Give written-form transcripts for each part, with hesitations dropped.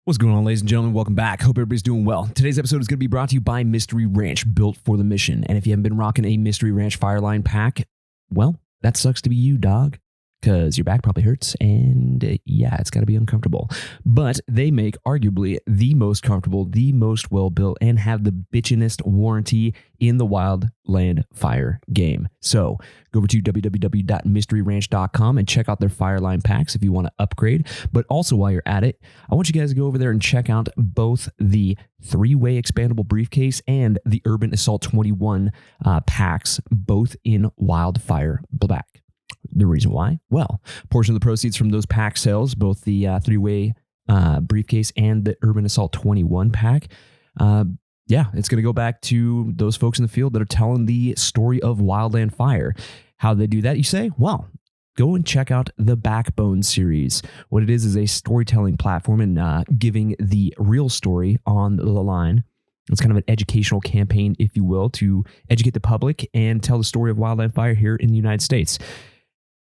What's going on, ladies and gentlemen? Welcome back. Hope everybody's doing well. Today's episode is going to be brought to you by Mystery Ranch, built for the mission. And if you haven't been rocking a Mystery Ranch Fireline pack, well, that sucks to be you, dog. Because your back probably hurts, and it's got to be uncomfortable. But they make arguably the most comfortable, the most well-built, and have the bitchinest warranty in the Wildland Fire game. So go over to www.mysteryranch.com and check out their Fireline packs if you want to upgrade. But also while you're at it, I want you guys to go over there and check out both the 3-way expandable briefcase and the Urban Assault 21 packs, both in Wildfire Black. The reason why? Well, a portion of the proceeds from those pack sales, both the 3-way briefcase and the Urban Assault 21 pack, it's going to go back to those folks in the field that are telling the story of Wildland Fire. How they do that, you say? Well, go and check out the Backbone series. What it is a storytelling platform and giving the real story on the line. It's kind of an educational campaign, if you will, to educate the public and tell the story of Wildland Fire here in the United States.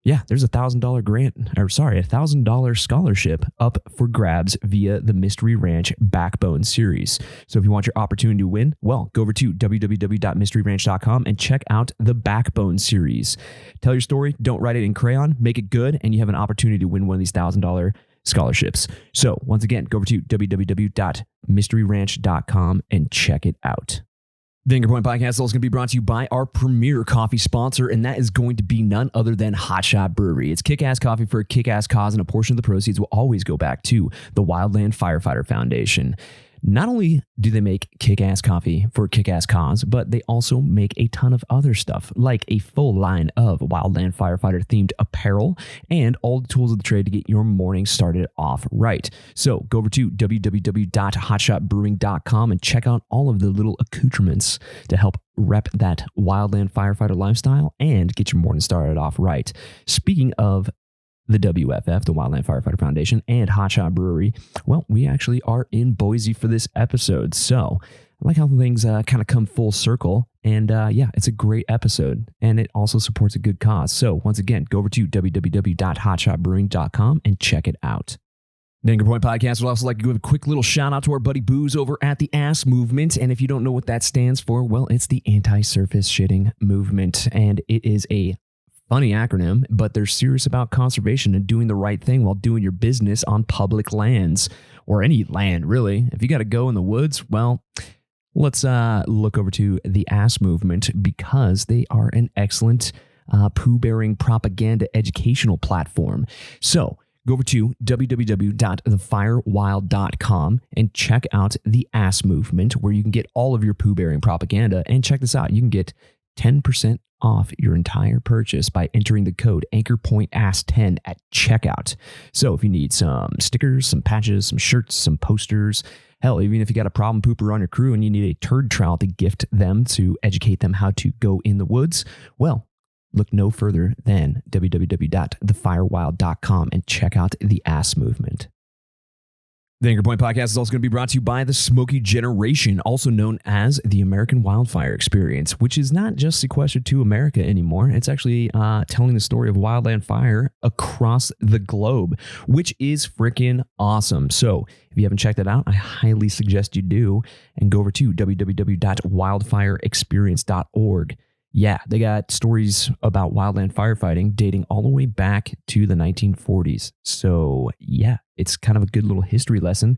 Yeah, there's $1,000 scholarship up for grabs via the Mystery Ranch Backbone series. So if you want your opportunity to win, well, go over to www.mysteryranch.com and check out the Backbone series. Tell your story, don't write it in crayon, make it good, and you have an opportunity to win one of these $1,000 scholarships. So once again, go over to www.mysteryranch.com and check it out. The Anchor Point Podcast is also going to be brought to you by our premier coffee sponsor, and that is going to be none other than Hot Shot Brewery. It's kick-ass coffee for a kick-ass cause, and a portion of the proceeds will always go back to the Wildland Firefighter Foundation. Not only do they make kick-ass coffee for a kick-ass cause, but they also make a ton of other stuff, like a full line of Wildland Firefighter-themed apparel and all the tools of the trade to get your morning started off right. So go over to www.hotshotbrewing.com and check out all of the little accoutrements to help rep that Wildland Firefighter lifestyle and get your morning started off right. Speaking of the WFF, the Wildland Firefighter Foundation, and Hot Shot Brewery, well, we actually are in Boise for this episode. So I like how things kind of come full circle. And it's a great episode. And it also supports a good cause. So once again, go over to www.hotshotbrewing.com and check it out. The Anchor Point Podcast would also like to give a quick little shout out to our buddy Booze over at the ASS Movement. And if you don't know what that stands for, well, it's the Anti-Surface Shitting Movement. And it is a funny acronym, but they're serious about conservation and doing the right thing while doing your business on public lands, or any land, really. If you got to go in the woods, well, let's look over to the ASS Movement, because they are an excellent poo-bearing propaganda educational platform. So go over to www.thefirewild.com and check out the ASS Movement, where you can get all of your poo-bearing propaganda. And check this out, you can get 10% off your entire purchase by entering the code AnchorPointAss10 at checkout. So if you need some stickers, some patches, some shirts, some posters, hell, even if you got a problem pooper on your crew and you need a turd trowel to gift them to educate them how to go in the woods, well, look no further than www.thefirewild.com and check out the ASS Movement. The Anchor Point Podcast is also going to be brought to you by the Smoky Generation, also known as the American Wildfire Experience, which is not just sequestered to America anymore. It's actually telling the story of Wildland Fire across the globe, which is freaking awesome. So if you haven't checked it out, I highly suggest you do, and go over to www.wildfireexperience.org. Yeah, they got stories about wildland firefighting dating all the way back to the 1940s. So yeah, it's kind of a good little history lesson.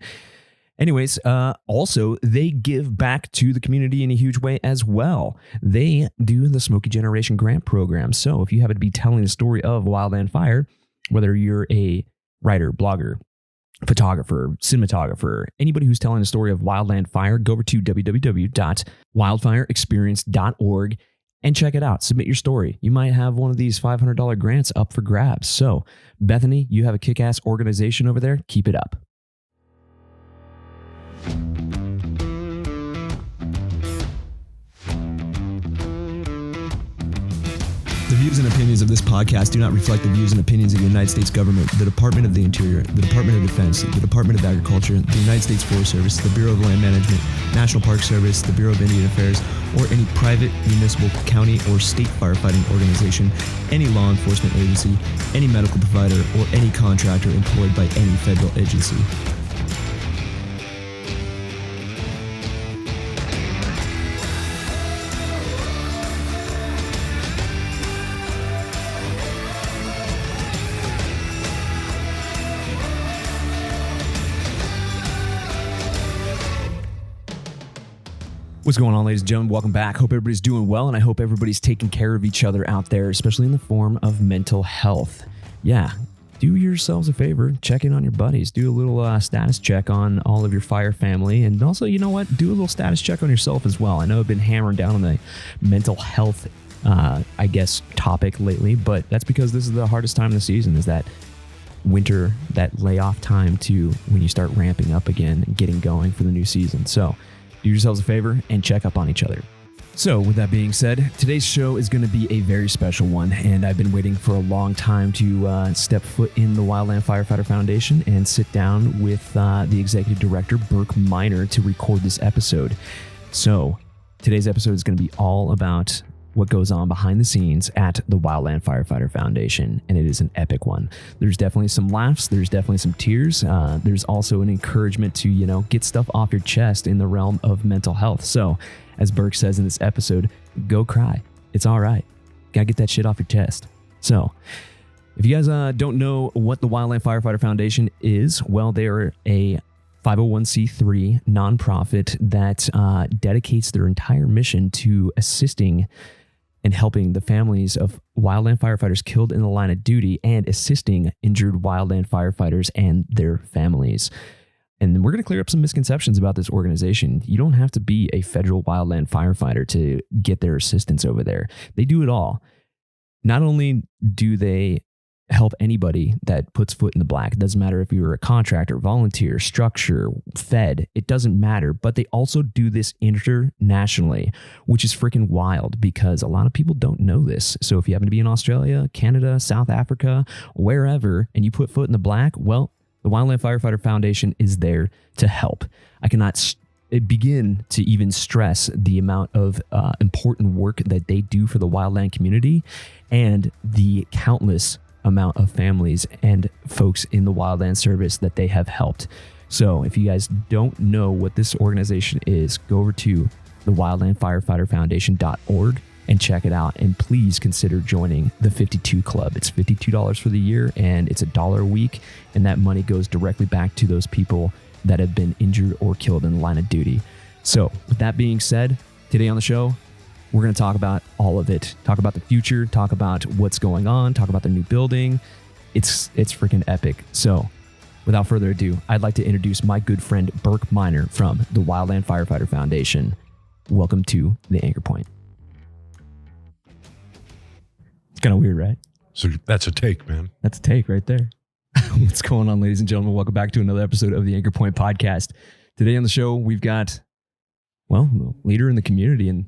Anyways, also, they give back to the community in a huge way as well. They do the Smoky Generation Grant Program. So if you happen to be telling the story of Wildland Fire, whether you're a writer, blogger, photographer, cinematographer, anybody who's telling the story of Wildland Fire, go over to www.wildfireexperience.org and check it out. Submit your story. You might have one of these $500 grants up for grabs. So, Bethany, you have a kick-ass organization over there. Keep it up. The views and opinions of this podcast do not reflect the views and opinions of the United States government, the Department of the Interior, the Department of Defense, the Department of Agriculture, the United States Forest Service, the Bureau of Land Management, National Park Service, the Bureau of Indian Affairs, or any private, municipal, county, or state firefighting organization, any law enforcement agency, any medical provider, or any contractor employed by any federal agency. What's going on, ladies and gentlemen? Welcome back. Hope everybody's doing well, and I hope everybody's taking care of each other out there, especially in the form of mental health. Yeah, do yourselves a favor, check in on your buddies, do a little status check on all of your fire family, and also, you know what, do a little status check on yourself as well. I know I've been hammering down on the mental health, topic lately, but that's because this is the hardest time of the season, is that winter, that layoff time to when you start ramping up again and getting going for the new season. So do yourselves a favor and check up on each other. So with that being said, today's show is going to be a very special one, and I've been waiting for a long time to step foot in the Wildland Firefighter Foundation and sit down with the executive director, Burk Minor, to record this episode. So today's episode is going to be all about what goes on behind the scenes at the Wildland Firefighter Foundation, and it is an epic one. There's definitely some laughs, there's definitely some tears, there's also an encouragement to, get stuff off your chest in the realm of mental health. So, as Burk says in this episode, go cry. It's all right. Gotta get that shit off your chest. So, if you guys don't know what the Wildland Firefighter Foundation is, well, they're a 501c3 nonprofit that dedicates their entire mission to assisting and helping the families of wildland firefighters killed in the line of duty and assisting injured wildland firefighters and their families. And we're going to clear up some misconceptions about this organization. You don't have to be a federal wildland firefighter to get their assistance over there. They do it all. Not only do they help anybody that puts foot in the black. It doesn't matter if you're a contractor, volunteer, structure, fed, it doesn't matter. But they also do this internationally, which is freaking wild because a lot of people don't know this. So if you happen to be in Australia, Canada, South Africa, wherever, and you put foot in the black, well, the Wildland Firefighter Foundation is there to help. I cannot begin to even stress the amount of important work that they do for the wildland community and the countless amount of families and folks in the wildland service that they have helped. So if you guys don't know what this organization is, go over to the wildlandfirefighterfoundation.org and check it out. And please consider joining the 52 Club. It's $52 for the year and it's $1 a week. And that money goes directly back to those people that have been injured or killed in the line of duty. So with that being said, today on the show, we're going to talk about all of it. Talk about the future, talk about what's going on, talk about the new building. It's freaking epic. So without further ado, I'd like to introduce my good friend, Burk Minor from the Wildland Firefighter Foundation. Welcome to the Anchor Point. It's kind of weird, right? So that's a take, man. That's a take right there. What's going on, ladies and gentlemen? Welcome back to another episode of the Anchor Point podcast. Today on the show, we've got, the leader in the community and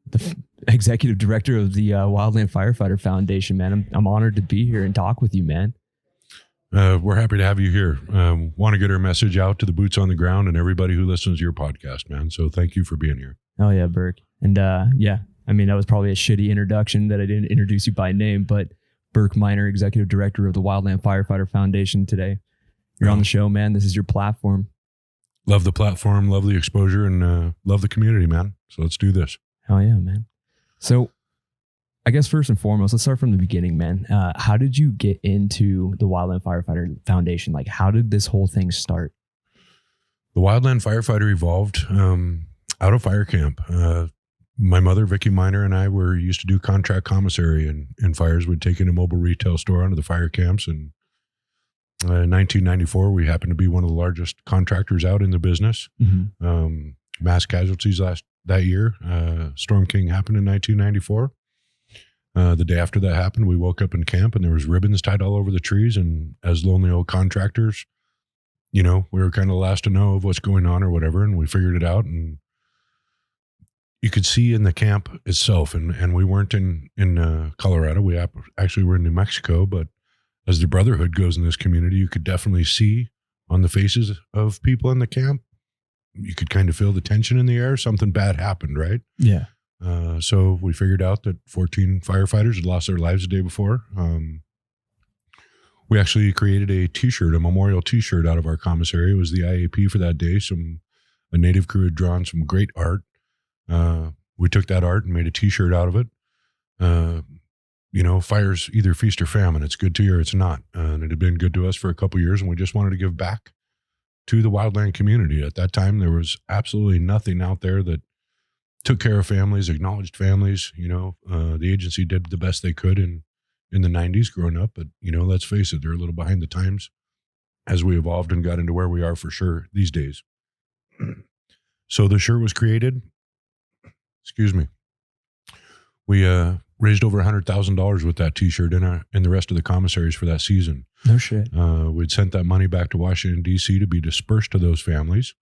the executive director of the Wildland Firefighter Foundation, man. I'm honored to be here and talk with you, man. We're happy to have you here. Want to get our message out to the boots on the ground and everybody who listens to your podcast, man. So thank you for being here. Oh yeah, Burk. And that was probably a shitty introduction that I didn't introduce you by name, but Burk Minor, executive director of the Wildland Firefighter Foundation today. You're on the show, man. This is your platform. Love the platform, love the exposure, and love the community, man. So let's do this. Hell yeah, man. So I guess first and foremost, let's start from the beginning, man. How did you get into the Wildland Firefighter Foundation? Like, how did this whole thing start? The Wildland Firefighter evolved out of fire camp. My mother, Vicky Minor, and I used to do contract commissary and fires. We'd take in a mobile retail store onto the fire camps. And in 1994, we happened to be one of the largest contractors out in the business. Mm-hmm. Mass casualties that year. Storm King happened in 1994. The day after that happened, we woke up in camp and there was ribbons tied all over the trees. And as lonely old contractors, we were kind of the last to know of what's going on or whatever. And we figured it out. And you could see in the camp itself, and we weren't in Colorado. We actually were in New Mexico. But as the brotherhood goes in this community, you could definitely see on the faces of people in the camp, you could kind of feel the tension in the air. Something bad happened, right? Yeah. So we figured out that 14 firefighters had lost their lives the day before. We actually created a t-shirt, a memorial t-shirt out of our commissary. It was the IAP for that day. A native crew had drawn some great art. We took that art and made a t-shirt out of it. Fire's either feast or famine. It's good to you or it's not. And it had been good to us for a couple of years, and we just wanted to give back to the wildland community. At that time, there was absolutely nothing out there that took care of families, acknowledged families. The agency did the best they could in the 90s growing up. But, let's face it, they're a little behind the times as we evolved and got into where we are for sure these days. So the shirt was created. Excuse me. We raised over $100,000 with that T-shirt in the rest of the commissaries for that season. No shit. We'd sent that money back to Washington, D.C. to be dispersed to those families.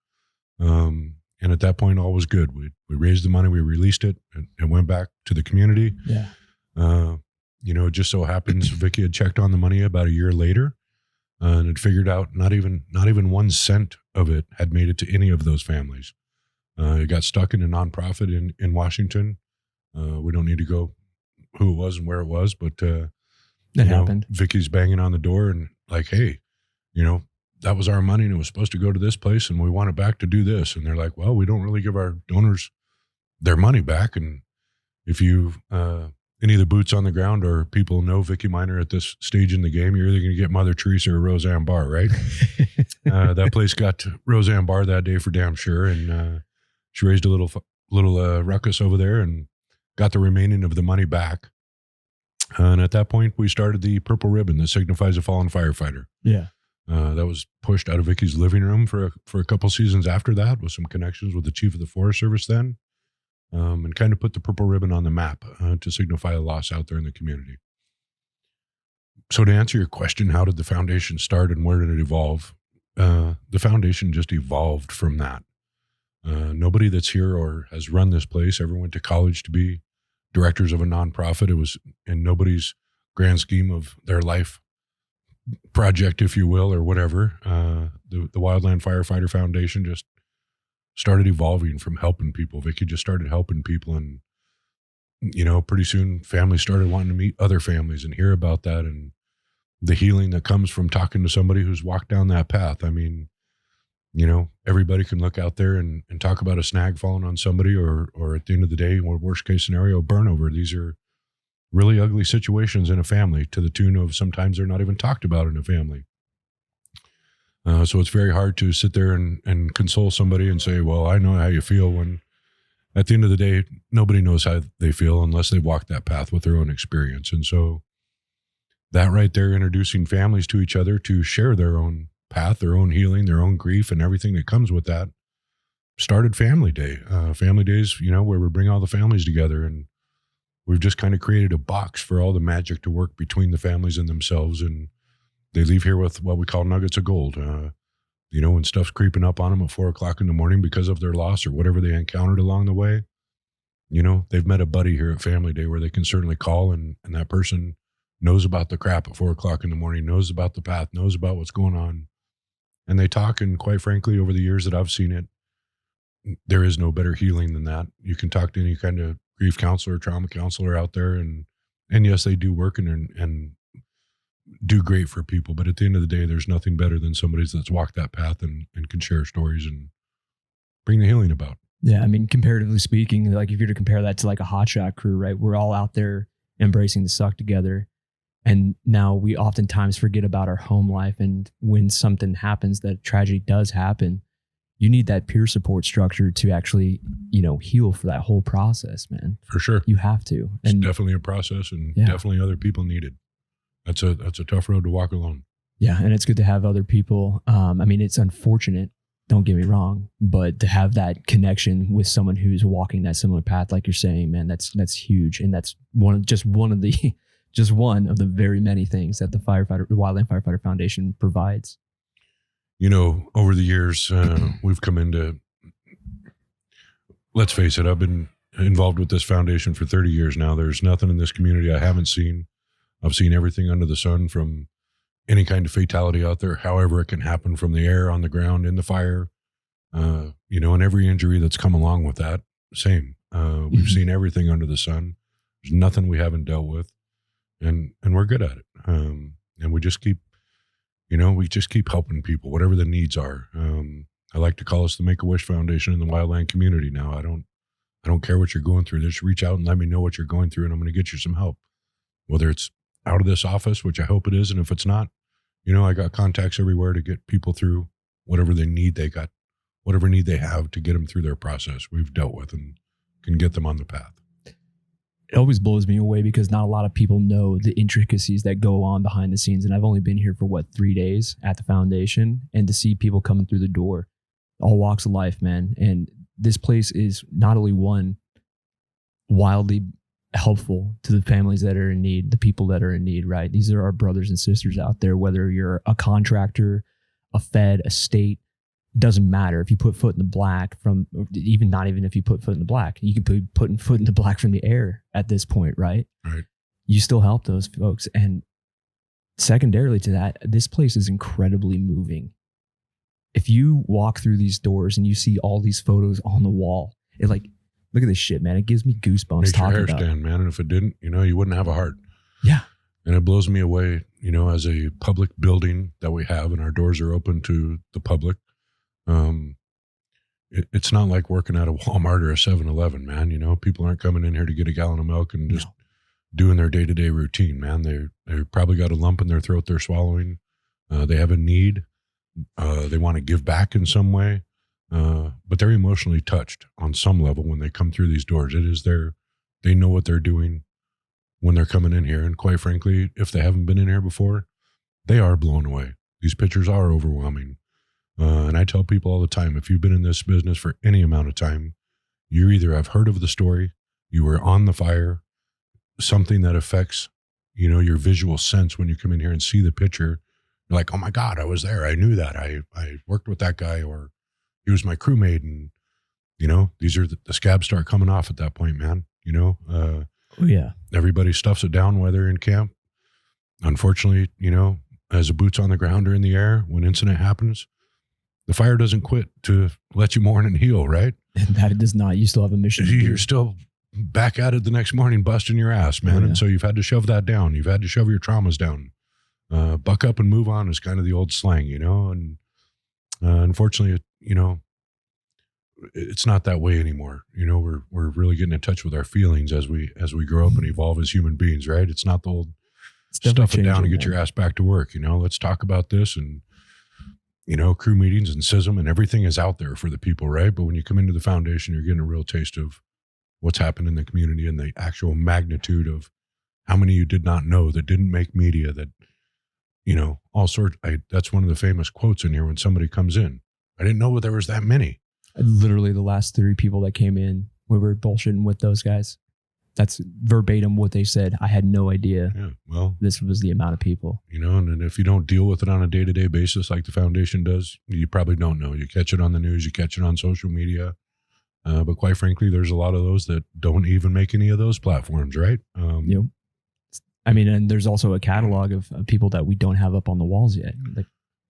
And at that point, all was good. We raised the money, we released it, and went back to the community. Yeah. It just so happens Vicky had checked on the money about a year later and had figured out not even 1 cent of it had made it to any of those families. It got stuck in a nonprofit in Washington. We don't need to go who it was and where it was, but it happened. Vicky's banging on the door and like, hey, that was our money and it was supposed to go to this place and we want it back to do this. And they're like, well, we don't really give our donors their money back. And if you, any of the boots on the ground or people know Vicky Minor at this stage in the game, you're either going to get Mother Teresa or Roseanne Barr, right? That place got Roseanne Barr that day for damn sure. And she raised a little ruckus over there and got the remaining of the money back. And at that point, we started the purple ribbon that signifies a fallen firefighter. Yeah. That was pushed out of Vicky's living room for a couple seasons after that, with some connections with the chief of the Forest Service then, and kind of put the purple ribbon on the map to signify a loss out there in the community. So to answer your question, how did the foundation start and where did it evolve? The foundation just evolved from that. Nobody that's here or has run this place ever went to college to be directors of a nonprofit. It was in nobody's grand scheme of their life project, if you will, or whatever. The Wildland Firefighter Foundation just started evolving from helping people. Vicky just started helping people, and pretty soon families started wanting to meet other families and hear about that and the healing that comes from talking to somebody who's walked down that path. I mean, everybody can look out there and talk about a snag falling on somebody or at the end of the day, or worst case scenario, burnover. These are really ugly situations in a family to the tune of sometimes they're not even talked about in a family. So it's very hard to sit there and console somebody and say, well, I know how you feel, when at the end of the day, nobody knows how they feel unless they walk that path with their own experience. And so that right there, introducing families to each other to share their own path, their own healing, their own grief, and everything that comes with that, started Family Day. Family Days, where we bring all the families together, and we've just kind of created a box for all the magic to work between the families and themselves, and they leave here with what we call nuggets of gold. When stuff's creeping up on them at 4:00 in the morning because of their loss or whatever they encountered along the way, they've met a buddy here at Family Day where they can certainly call, and that person knows about the crap at 4:00 in the morning, knows about the path, knows about what's going on. And they talk, and quite frankly, over the years that I've seen it, there is no better healing than that. You can talk to any kind of grief counselor, trauma counselor out there, and yes, they do work and do great for people. But at the end of the day, there's nothing better than somebody that's walked that path and can share stories and bring the healing about. Yeah, I mean, comparatively speaking, like if you're to compare that to like a hotshot crew, right? We're all out there embracing the suck together. And now we oftentimes forget about our home life. And when something happens, that tragedy does happen, you need that peer support structure to actually, heal for that whole process, man. For sure. You have to. It's definitely a process, and definitely other people needed. That's a tough road to walk alone. Yeah. And it's good to have other people. It's unfortunate, don't get me wrong, but to have that connection with someone who's walking that similar path, like you're saying, man, that's huge. And that's one of the very many things that the Wildland Firefighter Foundation provides. Over the years, we've come into, let's face it, I've been involved with this foundation for 30 years now. There's nothing in this community I haven't seen. I've seen everything under the sun, from any kind of fatality out there, however it can happen, from the air, on the ground, in the fire, and every injury that's come along with that. Same. We've seen everything under the sun. There's nothing we haven't dealt with. And we're good at it. And we just keep helping people, whatever the needs are. I like to call us the Make-A-Wish Foundation in the wildland community now. I don't care what you're going through. Just reach out and let me know what you're going through, and I'm going to get you some help. Whether it's out of this office, which I hope it is, and if it's not, I got contacts everywhere to get people through whatever they need. They got whatever need they have to get them through their process. We've dealt with, and can get them on the path. It always blows me away because not a lot of people know the intricacies that go on behind the scenes. And I've only been here for 3 days at the foundation, and to see people coming through the door, all walks of life, man. And this place is not only wildly helpful to the families that are in need, the people that are in need, right? These are our brothers and sisters out there, whether you're a contractor, a fed, a state, doesn't matter. If you put foot in the black not even if you put foot in the black, you can be putting foot in the black from the air at this point, right? Right. You still help those folks. And secondarily to that, this place is incredibly moving. If you walk through these doors and you see all these photos on the wall, look at this shit, man. It gives me goosebumps Makes talking your hair about stand, man. And if it didn't, you wouldn't have a heart. Yeah. And it blows me away, as a public building that we have and our doors are open to the public. It's not like working at a Walmart or a 7-Eleven, man. People aren't coming in here to get a gallon of milk and just doing their day-to-day routine, man. They probably got a lump in their throat they're swallowing. They have a need. They want to give back in some way. But they're emotionally touched on some level when they come through these doors. They know what they're doing when they're coming in here. And quite frankly, if they haven't been in here before, they are blown away. These pictures are overwhelming. And I tell people all the time, if you've been in this business for any amount of time, you either have heard of the story, you were on the fire, something that affects, your visual sense when you come in here and see the picture. You're like, oh my God, I was there. I knew that. I worked with that guy, or he was my crewmate. And, these are the scabs start coming off at that point, man. Oh, yeah. Everybody stuffs it down while they're in camp. Unfortunately, as the boots on the ground or in the air, when incident happens, the fire doesn't quit to let you mourn and heal, right? And that it does not. You still have a mission. You're still back at it the next morning, busting your ass, man. Oh, yeah. And so you've had to shove that down. You've had to shove your traumas down. Buck up and move on is kind of the old slang, and unfortunately, it's not that way anymore. We're really getting in touch with our feelings as we grow up and evolve as human beings, right? It's not the old stuff it down and get your ass back to work. Let's talk about this, and crew meetings and SISM and everything is out there for the people, right? But when you come into the foundation, you're getting a real taste of what's happened in the community and the actual magnitude of how many you did not know that didn't make media, that all sorts. That's one of the famous quotes in here when somebody comes in. I didn't know there was that many. Literally the last 3 people that came in, we were bullshitting with those guys. That's verbatim what they said. I had no idea. Yeah, well, this was the amount of people. And if you don't deal with it on a day-to-day basis like the foundation does, you probably don't know. You catch it on the news, you catch it on social media. But quite frankly, there's a lot of those that don't even make any of those platforms, right? Yep. I mean, and there's also a catalog of people that we don't have up on the walls yet.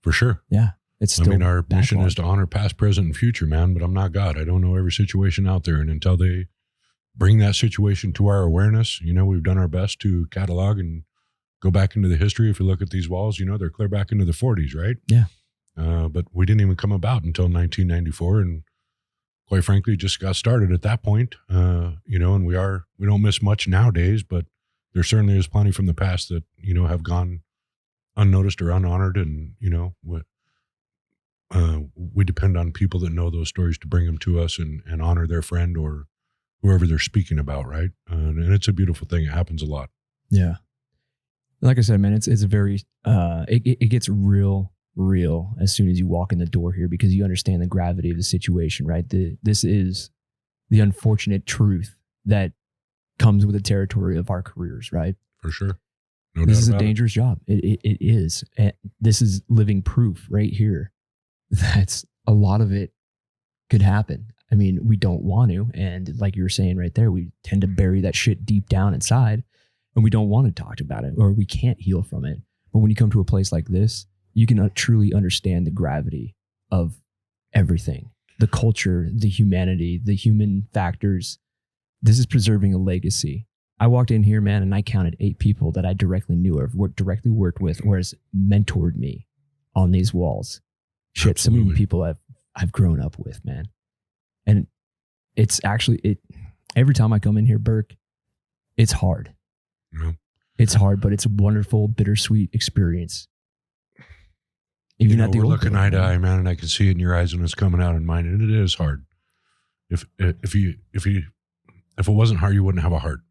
For sure. Yeah. It's still our mission is to honor past, present, and future, man, but I'm not God. I don't know every situation out there. And until they bring that situation to our awareness, we've done our best to catalog and go back into the history. If you look at these walls, they're clear back into the 40s, right? Yeah. But we didn't even come about until 1994. And quite frankly, just got started at that point. And we don't miss much nowadays, but there certainly is plenty from the past that, have gone unnoticed or unhonored. And, we depend on people that know those stories to bring them to us and honor their friend or whoever they're speaking about, right? And it's a beautiful thing. It happens a lot. Yeah. Like I said, man, it's a very, it gets real as soon as you walk in the door here, because you understand the gravity of the situation, right? This is the unfortunate truth that comes with the territory of our careers, right? For sure. No this is a dangerous job. It is. And this is living proof right here. That's a lot of it could happen. I mean, we don't want to. And like you were saying right there, we tend to bury that shit deep down inside and we don't want to talk about it, or we can't heal from it. But when you come to a place like this, you can truly understand the gravity of everything, the culture, the humanity, the human factors. This is preserving a legacy. I walked in here, man, and I counted 8 people that I directly knew or directly worked with or has mentored me on these walls. Shit, Absolutely. Some of the people I've grown up with, man. And it's actually, every time I come in here, Burk, it's hard. Yeah. It's hard, but it's a wonderful, bittersweet experience. Even at the we're old looking eye to eye, man, and I can see it in your eyes when it's coming out in mine, and it is hard. If you if it wasn't hard, you wouldn't have a heart.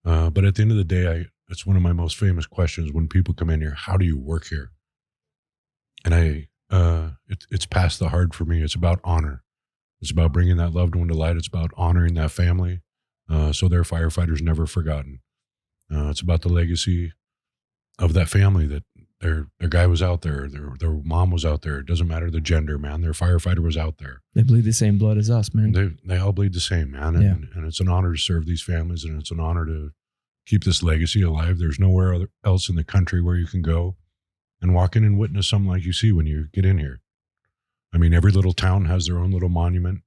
But at the end of the day, it's one of my most famous questions when people come in here. How do you work here? And it's past the hard for me. It's about honor. It's about bringing that loved one to light. It's about honoring that family, so their firefighter's never forgotten. It's about the legacy of that family, that their guy was out there, their mom was out there. It doesn't matter the gender, man. Their firefighter was out there. They bleed the same blood as us, man. They all bleed the same, man. And it's an honor to serve these families, and it's an honor to keep this legacy alive. There's nowhere else in the country where you can go and walk in and witness something like you see when you get in here. I mean, every little town has their own little monument.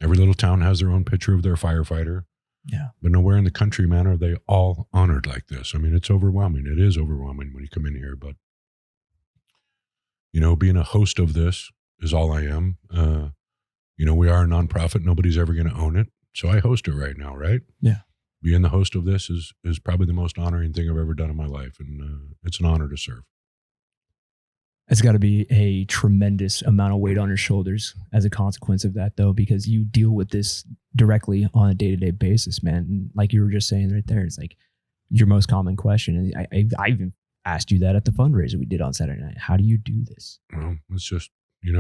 Every little town has their own picture of their firefighter. Yeah. But nowhere in the country, man, are they all honored like this. I mean, it's overwhelming. It is overwhelming when you come in here. But, being a host of this is all I am. We are a nonprofit. Nobody's ever going to own it. So I host it right now, right? Yeah. Being the host of this is probably the most honoring thing I've ever done in my life. And it's an honor to serve. It's got to be a tremendous amount of weight on your shoulders as a consequence of that, though, because you deal with this directly on a day-to-day basis, man. And like you were just saying right there, it's like your most common question. And I even asked you that at the fundraiser we did on Saturday night. How do you do this? Well, it's just, I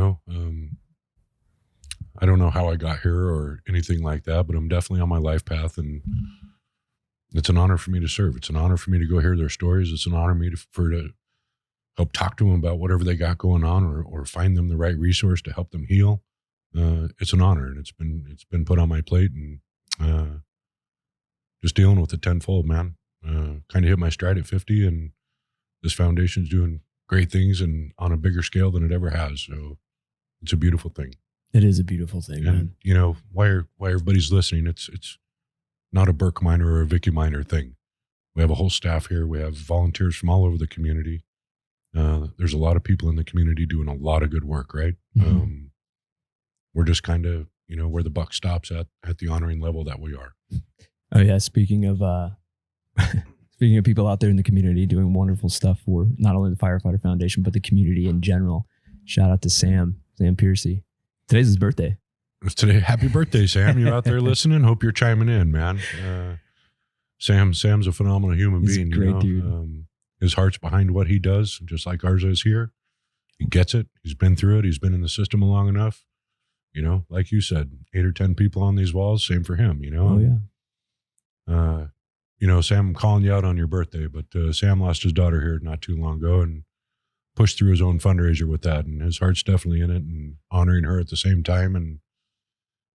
don't know how I got here or anything like that, but I'm definitely on my life path, and it's an honor for me to serve. It's an honor for me to go hear their stories. It's an honor for me to help talk to them about whatever they got going on, or find them the right resource to help them heal. It's an honor, and it's been put on my plate, and just dealing with it tenfold, man. Kind of hit my stride at 50, and this foundation's doing great things and on a bigger scale than it ever has. So it's a beautiful thing. It is a beautiful thing, and man. Why everybody's listening, it's not a Burk Minor or a Vicky Minor thing. We have a whole staff here. We have volunteers from all over the community. There's a lot of people in the community doing a lot of good work, right? Mm-hmm. We're just kind of, where the buck stops at the honoring level that we are. Oh yeah. Speaking of people out there in the community doing wonderful stuff for not only the Firefighter Foundation, but the community in general. Shout out to Sam Piercy. Today's his birthday. It's today. Happy birthday, Sam. You out there listening? Hope you're chiming in, man. Sam's a phenomenal human being. Great dude. His heart's behind what he does, just like ours is here. He gets it. He's been through it. He's been in the system long enough. Like you said, 8 or 10 people on these walls, same for him, Oh, yeah. Sam, I'm calling you out on your birthday, but Sam lost his daughter here not too long ago and pushed through his own fundraiser with that. And his heart's definitely in it, and honoring her at the same time. And,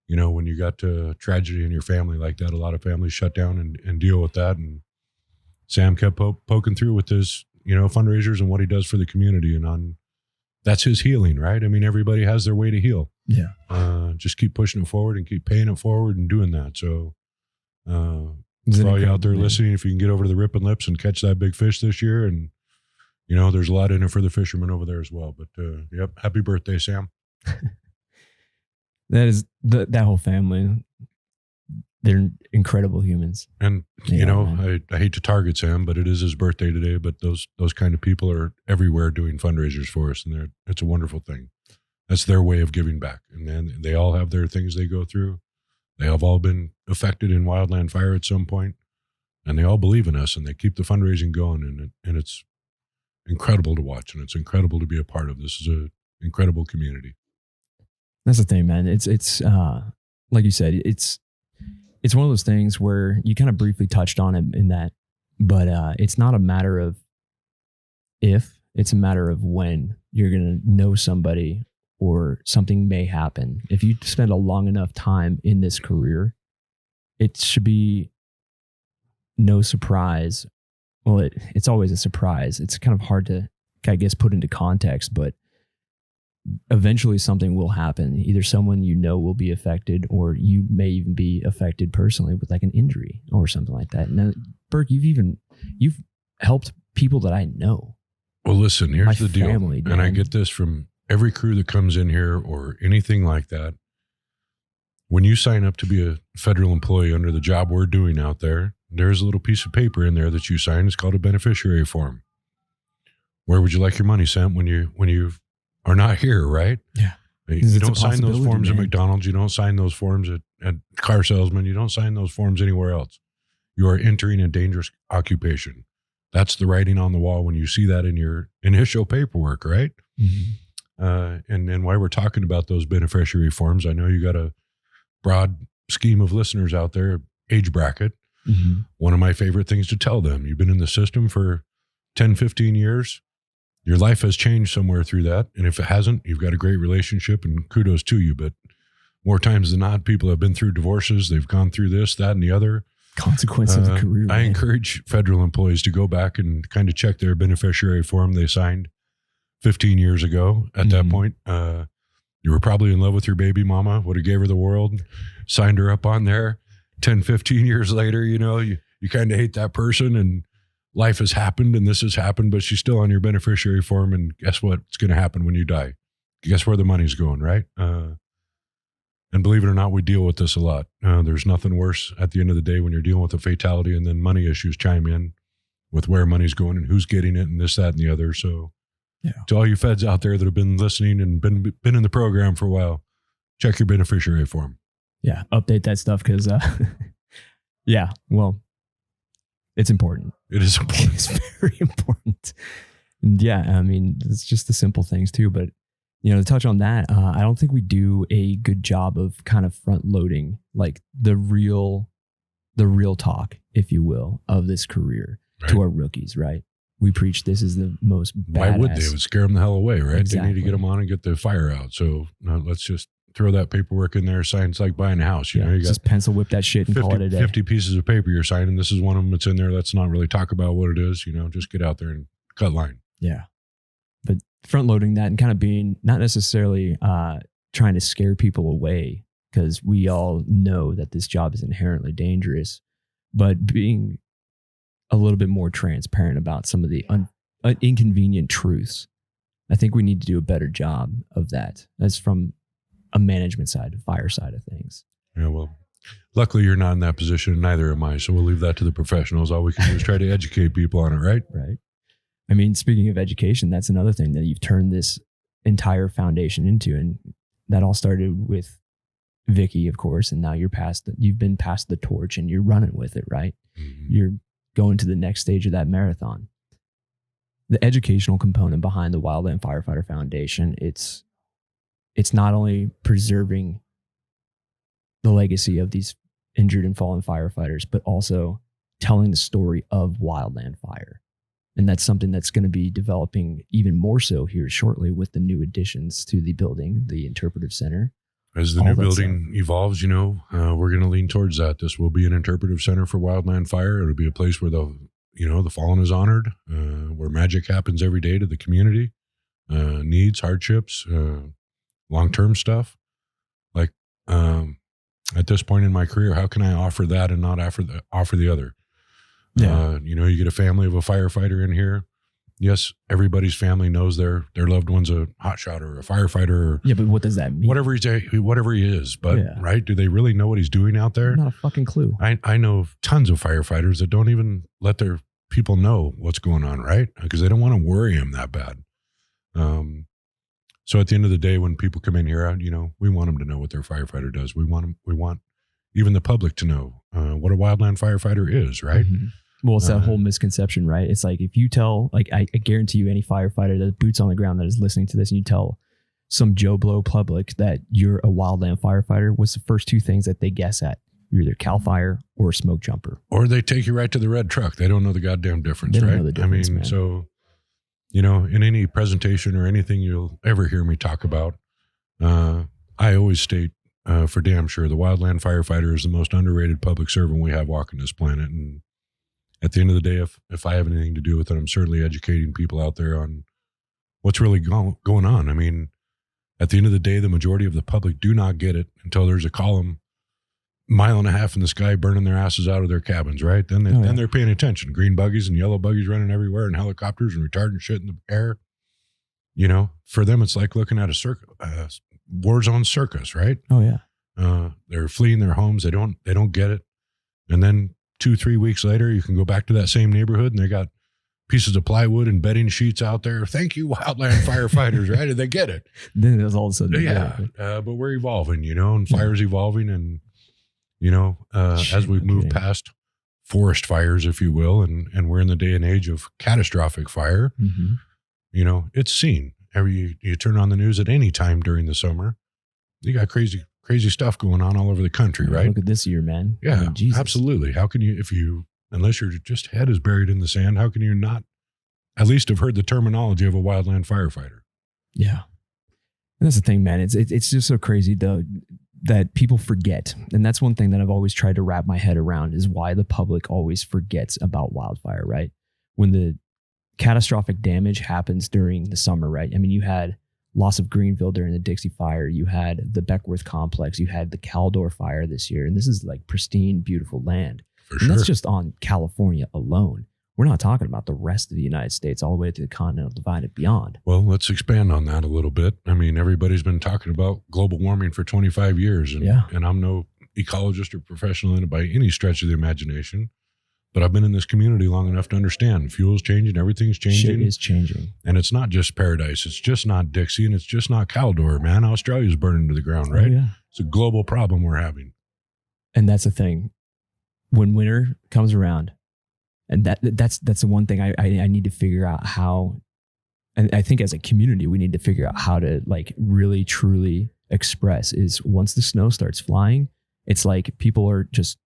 when you got tragedy in your family like that, a lot of families shut down and deal with that. And Sam kept poking through with his, fundraisers and what he does for the community. And that's his healing, right? I mean, everybody has their way to heal. Yeah. Just keep pushing it forward and keep paying it forward and doing that. So for all you out there listening, if you can get over to the Rippin' Lips and catch that big fish this year, and, there's a lot in it for the fishermen over there as well. But, yep. Happy birthday, Sam. That is that whole family. They're incredible humans. And, I hate to target Sam, but it is his birthday today. But those kind of people are everywhere doing fundraisers for us. And it's a wonderful thing. That's their way of giving back. And then they all have their things they go through. They have all been affected in wildland fire at some point. And they all believe in us, and they keep the fundraising going. And it's incredible to watch. And it's incredible to be a part of. This is an incredible community. That's the thing, man. It's like you said, it's one of those things where you kind of briefly touched on it in that, but it's not a matter of if, it's a matter of when you're going to know somebody or something may happen. If you spend a long enough time in this career, it should be no surprise. Well, it's always a surprise. It's kind of hard to, I guess, put into context, but eventually something will happen. Either someone will be affected, or you may even be affected personally with like an injury or something like that. Now, Burk, you've helped people that I know. Well, listen, here's the deal. Family, and I get this from every crew that comes in here or anything like that. When you sign up to be a federal employee under the job we're doing out there, there's a little piece of paper in there that you sign. It's called a beneficiary form. Where would you like your money sent when you are not here, right? Yeah. You don't sign those forms at McDonald's. You don't sign those forms at a car salesman, you don't sign those forms anywhere else. You are entering a dangerous occupation. That's the writing on the wall when you see that in your initial paperwork, right? Mm-hmm. And then why we're talking about those beneficiary forms, I know you got a broad scheme of listeners out there, age bracket. Mm-hmm. One of my favorite things to tell them, you've been in the system for 10, 15 years. Your life has changed somewhere through that. And if it hasn't, you've got a great relationship and kudos to you. But more times than not, people have been through divorces. They've gone through this, that, and the other. Consequence of the career. I encourage federal employees to go back and kind of check their beneficiary form they signed 15 years ago. At that point, you were probably in love with your baby mama, would have gave her the world, signed her up on there. 10, 15 years later, you kind of hate that person and life has happened and this has happened, but she's still on your beneficiary form. And guess what's going to happen when you die? Guess where the money's going, right? And believe it or not, we deal with this a lot. There's nothing worse at the end of the day when you're dealing with a fatality and then money issues chime in with where money's going and who's getting it and this, that, and the other. So to all you feds out there that have been listening and been in the program for a while, check your beneficiary form. Yeah, update that stuff because, it's important. It is important. It's very important. And I mean, it's just the simple things too. But, to touch on that, I don't think we do a good job of kind of front loading like the real talk, if you will, of this career to our rookies, right? We preach this is the most badass. Why would they? It would scare them the hell away, right? Exactly. They need to get them on and get the fire out. So let's just throw that paperwork in there. Sign. It's like buying a house. You got just pencil whip that shit and 50, call it a day. 50 pieces of paper you're signing. This is one of them that's in there. Let's not really talk about what it is. Just get out there and cut line. Yeah. But front loading that and kind of being not necessarily trying to scare people away because we all know that this job is inherently dangerous, but being a little bit more transparent about some of the inconvenient truths. I think we need to do a better job of that. That's from a management side, a fire side of things. Yeah, well, luckily you're not in that position, and neither am I. So we'll leave that to the professionals. All we can do is try to educate people on it, right? Right. I mean, speaking of education, that's another thing that you've turned this entire foundation into. And that all started with Vicky, of course. And now you've been past the torch and you're running with it, right? Mm-hmm. You're going to the next stage of that marathon. The educational component behind the Wildland Firefighter Foundation, it's not only preserving the legacy of these injured and fallen firefighters, but also telling the story of wildland fire. And that's something that's going to be developing even more so here shortly with the new additions to the building, the interpretive center. As the new building evolves, we're going to lean towards that. This will be an interpretive center for wildland fire. It'll be a place where the fallen is honored, where magic happens every day to the community, needs, hardships, long-term stuff. Like at this point in my career, how can I offer that and not offer the other? Yeah. You get a family of a firefighter in here. Yes, everybody's family knows their loved one's a hotshot or a firefighter. Or but what does that mean? Whatever he is. But right, do they really know what he's doing out there? Not a fucking clue. I know tons of firefighters that don't even let their people know what's going on, right? Because they don't want to worry them that bad. So at the end of the day, when people come in here, we want them to know what their firefighter does. We want even the public to know what a wildland firefighter is, right? Mm-hmm. Well, it's that whole misconception, right? It's like if you tell, I guarantee you, any firefighter that boots on the ground that is listening to this, and you tell some Joe Blow public that you're a wildland firefighter, what's the first two things that they guess at? You're either CAL FIRE or a smoke jumper, or they take you right to the red truck. They don't know the goddamn difference, they don't right? know the difference, man. So in any presentation or anything you'll ever hear me talk about, I always state for damn sure the wildland firefighter is the most underrated public servant we have walking this planet. And at the end of the day, if I have anything to do with it, I'm certainly educating people out there on what's really going on. I mean, at the end of the day, the majority of the public do not get it until there's a column 1.5 miles in the sky burning their asses out of their cabins, right? Then they're paying attention. Green buggies and yellow buggies running everywhere and helicopters and retardant shit in the air. For them, it's like looking at a war zone circus, right? Oh, yeah. They're fleeing their homes. They don't get it. And then 2-3 weeks later, you can go back to that same neighborhood and they got pieces of plywood and bedding sheets out there. Thank you, wildland firefighters, right? And they get it. Then it was all of a sudden. But we're evolving, and fire's evolving. And as we've moved past forest fires, if you will, and we're in the day and age of catastrophic fire, it's seen. You turn on the news at any time during the summer, you got crazy stuff going on all over the country, right? Look at this year, man. Yeah, I mean, absolutely. How can you, unless your just head is buried in the sand, how can you not at least have heard the terminology of a wildland firefighter? Yeah. And that's the thing, man. It's just so crazy though that people forget. And that's one thing that I've always tried to wrap my head around is why the public always forgets about wildfire, right? When the catastrophic damage happens during the summer, right? I mean, you had loss of Greenville during the Dixie Fire. You had the Beckworth Complex. You had the Caldor Fire this year. And this is like pristine, beautiful land. For and sure. that's just on California alone. We're not talking about the rest of the United States all the way to the continental divide and beyond. Well, let's expand on that a little bit. I mean, everybody's been talking about global warming for 25 years. And I'm no ecologist or professional in it by any stretch of the imagination. But I've been in this community long enough to understand fuel's changing, everything's changing. Shit is changing. And it's not just Paradise. It's just not Dixie, and it's just not Caldor, man. Australia's burning to the ground, right? Oh, yeah. It's a global problem we're having. And that's the thing. When winter comes around, and that's the one thing I need to figure out how, and I think as a community, we need to figure out how to like really, truly express is once the snow starts flying, it's like people are just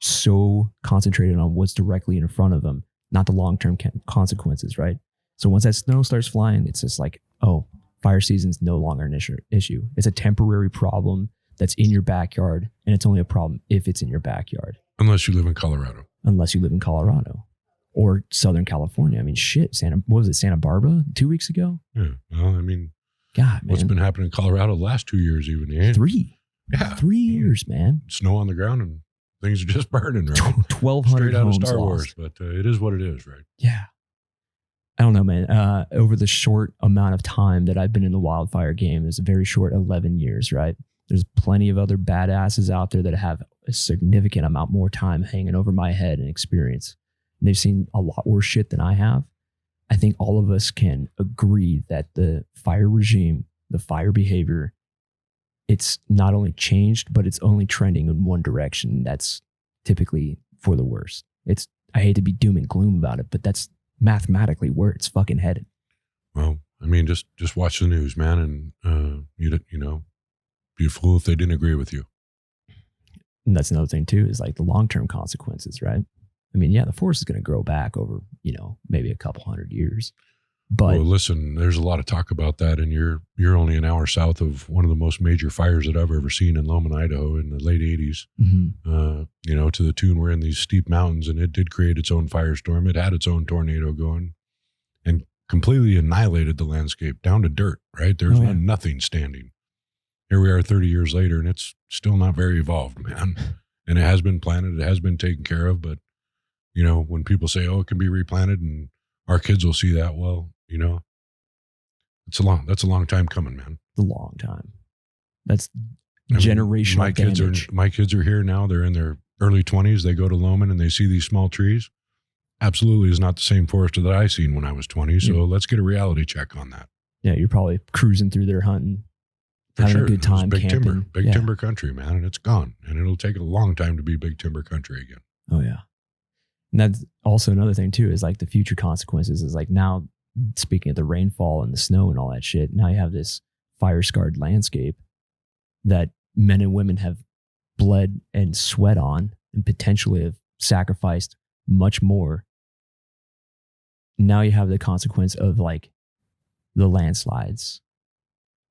so concentrated on what's directly in front of them, not the long-term consequences, right? So once that snow starts flying, it's just like, oh, fire season's no longer an issue. It's a temporary problem that's in your backyard, and it's only a problem if it's in your backyard. Unless you live in Colorado. Unless you live in Colorado or Southern California. I mean, shit, Santa Barbara 2 weeks ago? Yeah, well, I mean, God, man. What's been happening in Colorado the last 2 years even? Yeah. 3. Yeah. 3 years, man. Snow on the ground and things are just burning, right? 1,200 Straight out of homes Star lost. Wars, but it is what it is, right? Yeah. I don't know, man. Over the short amount of time that I've been in the wildfire game, it's a very short 11 years, right? There's plenty of other badasses out there that have a significant amount more time hanging over my head and experience. And they've seen a lot worse shit than I have. I think all of us can agree that the fire regime, the fire behavior, it's not only changed, but it's only trending in one direction. That's typically for the worse. I hate to be doom and gloom about it, but that's mathematically where it's fucking headed. Well, I mean, just watch the news, man, and be a fool if they didn't agree with you. And that's another thing too, is like the long-term consequences, right? I mean, yeah, the forest is going to grow back over, maybe a couple 100 years. But well, listen, there's a lot of talk about that, and you're only an hour south of one of the most major fires that I've ever seen in Lowman, Idaho, in the late '80s. Mm-hmm. To the tune we're in these steep mountains, and it did create its own firestorm. It had its own tornado going, and completely annihilated the landscape down to dirt. Right, there's nothing standing. Here we are 30 years later, and it's still not very evolved, man. And it has been planted, it has been taken care of, but when people say, "Oh, it can be replanted," and our kids will see that, well, that's a long time coming, man. A long time. That's generational damage. My kids are here now. They're in their early 20s. They go to Lowman and they see these small trees. Absolutely is not the same forest that I seen when I was 20. So let's get a reality check on that. Yeah, you're probably cruising through there hunting, having a good time, big camping. Timber country, man, and it's gone. And it'll take a long time to be big timber country again. Oh, yeah. And that's also another thing too, is like the future consequences is like now, speaking of the rainfall and the snow and all that shit, now you have this fire-scarred landscape that men and women have bled and sweat on and potentially have sacrificed much more. Now you have the consequence of like the landslides,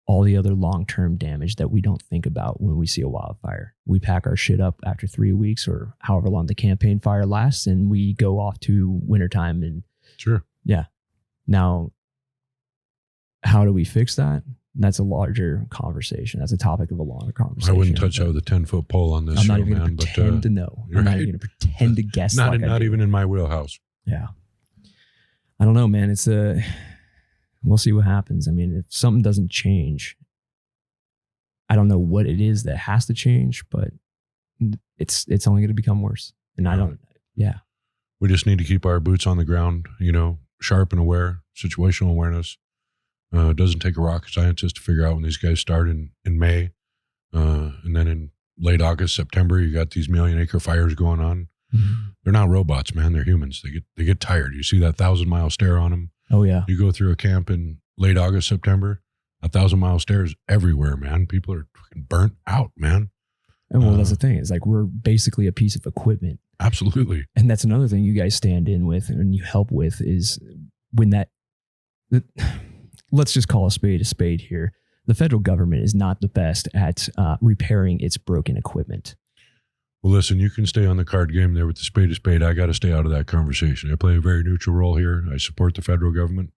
all the other long-term damage that we don't think about when we see a wildfire. We pack our shit up after 3 weeks or however long the campaign fire lasts, and we go off to wintertime. And sure. Yeah. Now, how do we fix that? That's a larger conversation. That's a topic of a longer conversation. I wouldn't touch out with a 10-foot pole on this I'm show, not even man. going to pretend to know. I'm not even going to pretend to guess. Not even in my wheelhouse. Yeah. I don't know, man. We'll see what happens. I mean, if something doesn't change, I don't know what it is that has to change, but it's only going to become worse. And we just need to keep our boots on the ground, sharp and aware, situational awareness. It doesn't take a rocket scientist to figure out when these guys start in May, and then in late August, September, you got these 1,000,000-acre fires going on. Mm-hmm. They're not robots, man. They're humans. They get tired. You see that 1,000-mile stare on them. Oh yeah. You go through a camp in late August, September, 1,000-mile stares everywhere, man. People are fucking burnt out, man. And well, that's the thing. It's like we're basically a piece of equipment. Absolutely. And that's another thing you guys stand in with and you help with is when let's just call a spade here. The federal government is not the best at repairing its broken equipment. Well, listen, you can stay on the card game there with the spade of spade. I got to stay out of that conversation. I play a very neutral role here. I support the federal government.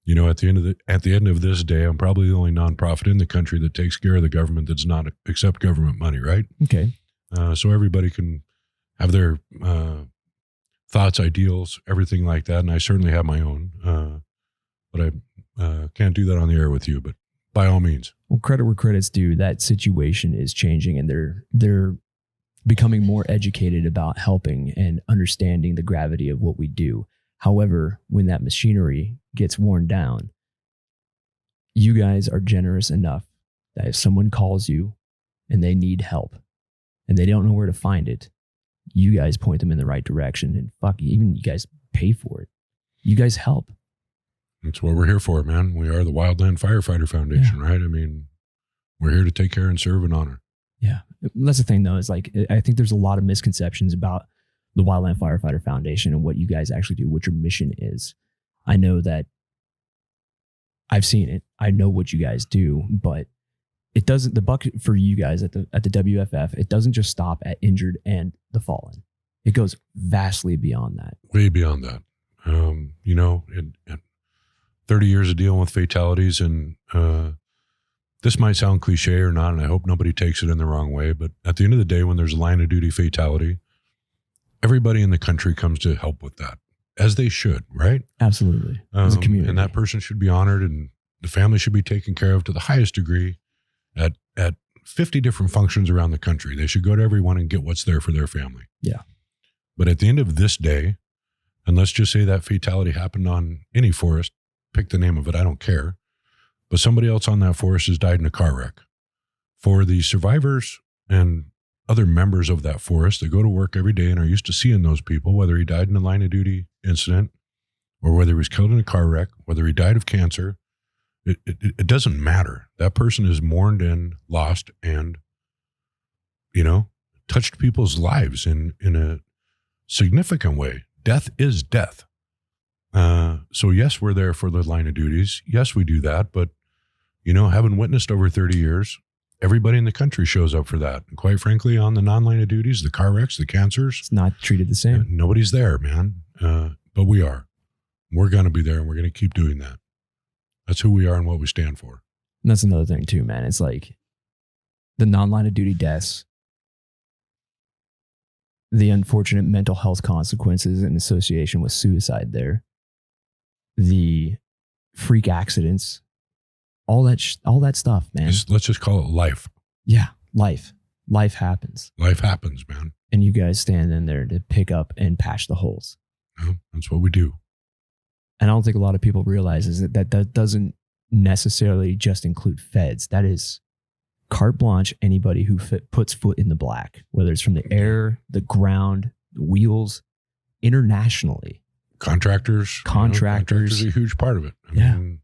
You know, at the end of this day, I'm probably the only nonprofit in the country that takes care of the government that does not accept government money, right? Okay. So everybody can have their thoughts, ideals, everything like that. And I certainly have my own, but I can't do that on the air with you, but by all means. Well, credit where credit's due. That situation is changing and they're becoming more educated about helping and understanding the gravity of what we do. However, when that machinery gets worn down, you guys are generous enough that if someone calls you and they need help and they don't know where to find it, you guys point them in the right direction and even you guys pay for it. You guys help. That's what we're here for, man. We are the Wildland Firefighter Foundation, right? I mean, we're here to take care and serve and honor. Yeah. That's the thing though, is like, I think there's a lot of misconceptions about the Wildland Firefighter Foundation and what you guys actually do, what your mission is. I know that I've seen it. I know what you guys do, but it doesn't, the buck for you guys at the WFF, it doesn't just stop at injured and the fallen. It goes vastly beyond that. Way beyond that. You know, 30 years of dealing with fatalities, and this might sound cliche or not, and I hope nobody takes it in the wrong way, but at the end of the day, when there's a line of duty fatality, everybody in the country comes to help with that, as they should, right? Absolutely. As a community. And that person should be honored, and the family should be taken care of to the highest degree at 50 different functions around the country. They should go to everyone and get what's there for their family. Yeah. But at the end of this day, and let's just say that fatality happened on any forest, pick the name of it, I don't care, but somebody else on that forest has died in a car wreck. For the survivors and other members of that forest that go to work every day and are used to seeing those people, whether he died in a line of duty incident or whether he was killed in a car wreck, whether he died of cancer, it doesn't matter. That person is mourned and lost and, you know, touched people's lives in a significant way. Death is death. So yes, we're there for the line of duties. Yes, we do that. But, you know, having witnessed over 30 years, everybody in the country shows up for that. And quite frankly, on the non-line of duties, the car wrecks, the cancers, it's not treated the same. Nobody's there, man. But we are. We're going to be there and we're going to keep doing that. That's who we are and what we stand for. And that's another thing too, man. It's like the non-line of duty deaths, the unfortunate mental health consequences in association with suicide there, the freak accidents, all that stuff, man. Let's just call it life. Yeah, life. Life happens. Life happens, man. And you guys stand in there to pick up and patch the holes. Yeah, that's what we do. And I don't think a lot of people realize is that doesn't necessarily just include feds. That is carte blanche anybody who puts foot in the black, whether it's from the air, the ground, the wheels, internationally. Contractors. Contractors are a huge part of it. I mean,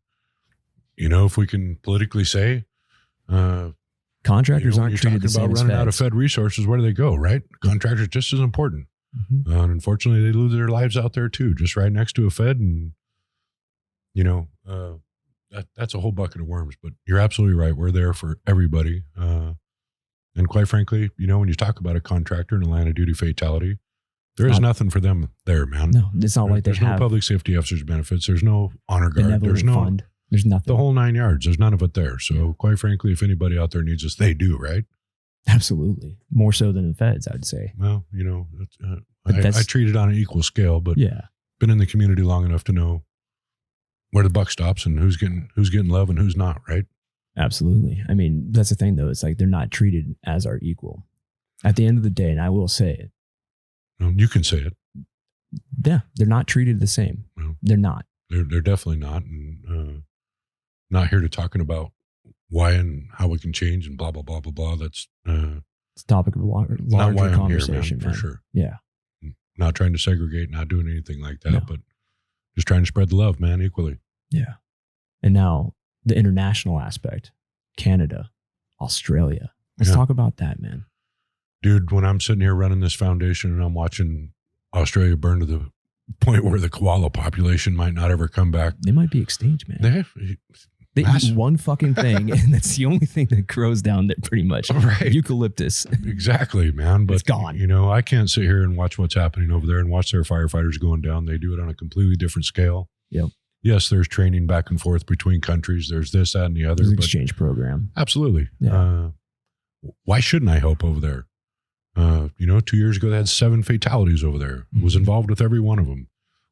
you know, if we can politically say, contractors aren't treated the same as feds. Running out of Fed resources, where do they go, right? Contractors just as important. Mm-hmm. And unfortunately, they lose their lives out there too, just right next to a Fed. And, you know, that's a whole bucket of worms. But you're absolutely right. We're there for everybody. And quite frankly, you know, when you talk about a contractor and a line of duty fatality, there is nothing for them there, man. No, it's not like there's no public safety officers benefits. There's no honor guard. There's no fund. There's nothing. The whole 9 yards. There's none of it there. So quite frankly, if anybody out there needs us, they do, right? Absolutely. More so than the feds, I'd say. Well, you know, I treat it on an equal scale, but been in the community long enough to know where the buck stops and who's getting love and who's not, right? Absolutely. I mean, that's the thing though. It's like they're not treated as our equal. At the end of the day, and I will say it. You can say it. Yeah, they're not treated the same. No, they're not. They're definitely not. And not here to talking about why and how we can change and blah, blah, blah, blah, blah. That's It's a topic of a larger conversation, here, man, man. for sure. Yeah. Not trying to segregate, not doing anything like that, No. but just trying to spread the love, man, equally. Yeah. And now the international aspect, Canada, Australia. Let's talk about that, man. Dude, when I'm sitting here running this foundation and I'm watching Australia burn to the point where the koala population might not ever come back. They might be extinct, man. They eat one fucking thing, and that's the only thing that grows down there pretty much. Right. Eucalyptus. Exactly, man. But it's gone. You know, I can't sit here and watch what's happening over there and watch their firefighters going down. They do it on a completely different scale. Yep. Yes, there's training back and forth between countries. There's this, that, and the other. There's an exchange program. Absolutely. Yeah. Why shouldn't I help over there? 2 years ago, they had 7 fatalities over there. I was involved with every one of them.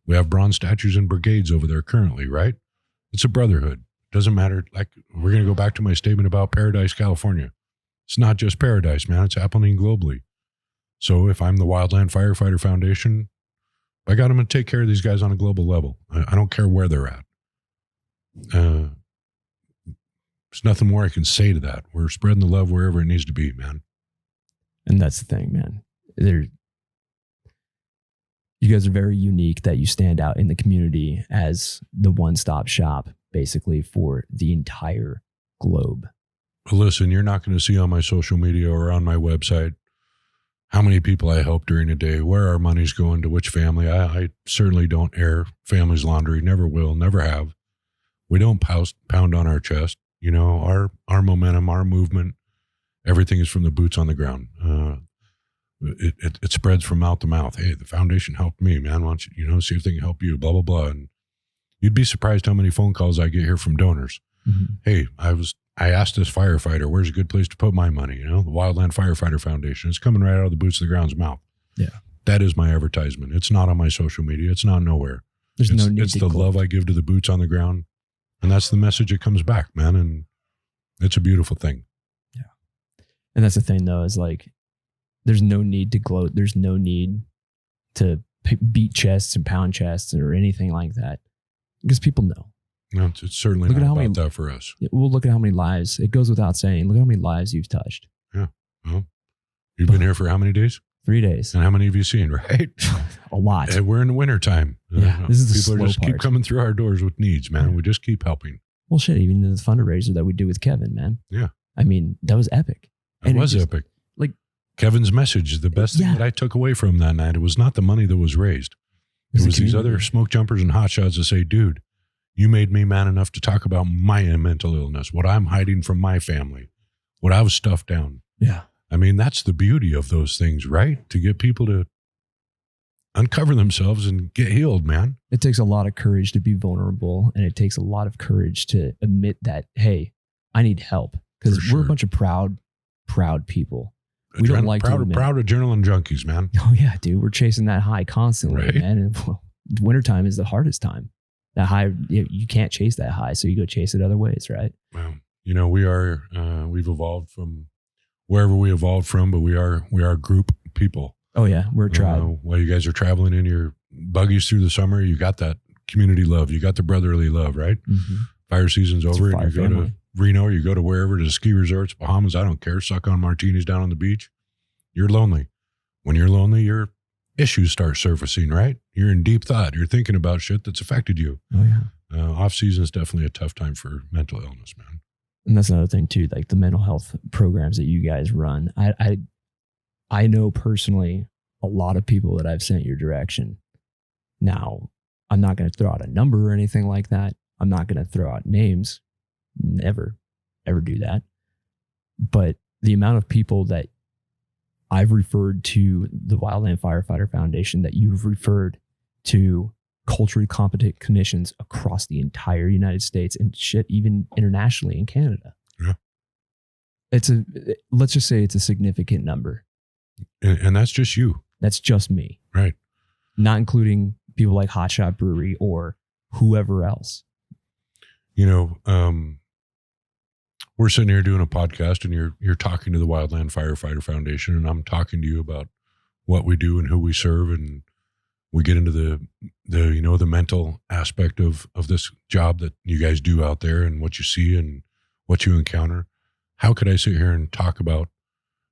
We have bronze statues and brigades over there currently, right? It's a brotherhood. Doesn't matter. Like, we're going to go back to my statement about Paradise, California. It's not just paradise, man. It's happening globally. So if I'm the Wildland Firefighter Foundation, I got them to take care of these guys on a global level. I don't care where they're at. There's nothing more I can say to that. We're spreading the love wherever it needs to be, man. And that's the thing, man. You guys are very unique that you stand out in the community as the one-stop shop, basically, for the entire globe. Well, listen, you're not going to see on my social media or on my website how many people I help during a day, where our money's going to which family. I certainly don't air family's laundry, never will, never have. We don't pound on our chest. You know, our momentum, our movement, everything is from the boots on the ground. It spreads from mouth to mouth. Hey, the foundation helped me, man. Why don't you, see if they can help you, blah, blah, blah. And you'd be surprised how many phone calls I get here from donors. Mm-hmm. Hey, I asked this firefighter, where's a good place to put my money? The Wildland Firefighter Foundation. It's coming right out of the boots of the ground's mouth. Yeah. That is my advertisement. It's not on my social media. It's not nowhere. There's no need It's the love I give to the boots on the ground. And that's the message that comes back, man. And it's a beautiful thing. Yeah. And that's the thing, though, is like, there's no need to gloat. There's no need to beat chests and pound chests or anything like that, because people know. No, it's certainly not about that for us. We'll look at how many lives. It goes without saying. Look at how many lives you've touched. Yeah. Well, you've been here for how many days? 3 days. And how many have you seen, right? A lot. And we're in the wintertime. Yeah, this is the people slow just part. keep coming through our doors with needs, man. Yeah. We just keep helping. Well, shit, even the fundraiser that we do with Kevin, man. Yeah. I mean, that was epic. It was epic. Like, Kevin's message, the best thing that I took away from that night, it was not the money that was raised. It was these other smoke jumpers and hotshots that say, dude, you made me man enough to talk about my mental illness, what I'm hiding from my family, what I was stuffed down. Yeah. I mean, that's the beauty of those things, right? To get people to uncover themselves and get healed, man. It takes a lot of courage to be vulnerable, and it takes a lot of courage to admit that, hey, I need help, because we're a bunch of proud people. We don't like proud adrenaline junkies, man. Oh yeah, dude, we're chasing that high constantly, right? Man. And wintertime is the hardest time. That high, you can't chase that high, so you go chase it other ways, right? Well, we've evolved from wherever we evolved from, but we are group people. Oh yeah, we're a tribe. While you guys are traveling in your buggies through the summer, you got that community love, you got the brotherly love, right? Mm-hmm. Fire season's over, and you go family. to Reno, or you go to wherever, to the ski resorts, Bahamas, I don't care, suck on martinis down on the beach. You're lonely. When you're lonely, your issues start surfacing, right? You're in deep thought. You're thinking about shit that's affected you. Oh yeah. Off season is definitely a tough time for mental illness, man. And that's another thing too, like the mental health programs that you guys run. I know personally a lot of people that I've sent your direction. Now, I'm not going to throw out a number or anything like that. I'm not going to throw out names. Never, ever do that. But the amount of people that I've referred to the Wildland Firefighter Foundation, that you've referred to culturally competent clinicians across the entire United States and shit, even internationally in Canada. Yeah. Let's just say it's a significant number. And that's just you. That's just me. Right. Not including people like Hot Shot Brewery or whoever else. We're sitting here doing a podcast, and you're talking to the Wildland Firefighter Foundation, and I'm talking to you about what we do and who we serve, and we get into the mental aspect of this job that you guys do out there and what you see and what you encounter. How could I sit here and talk about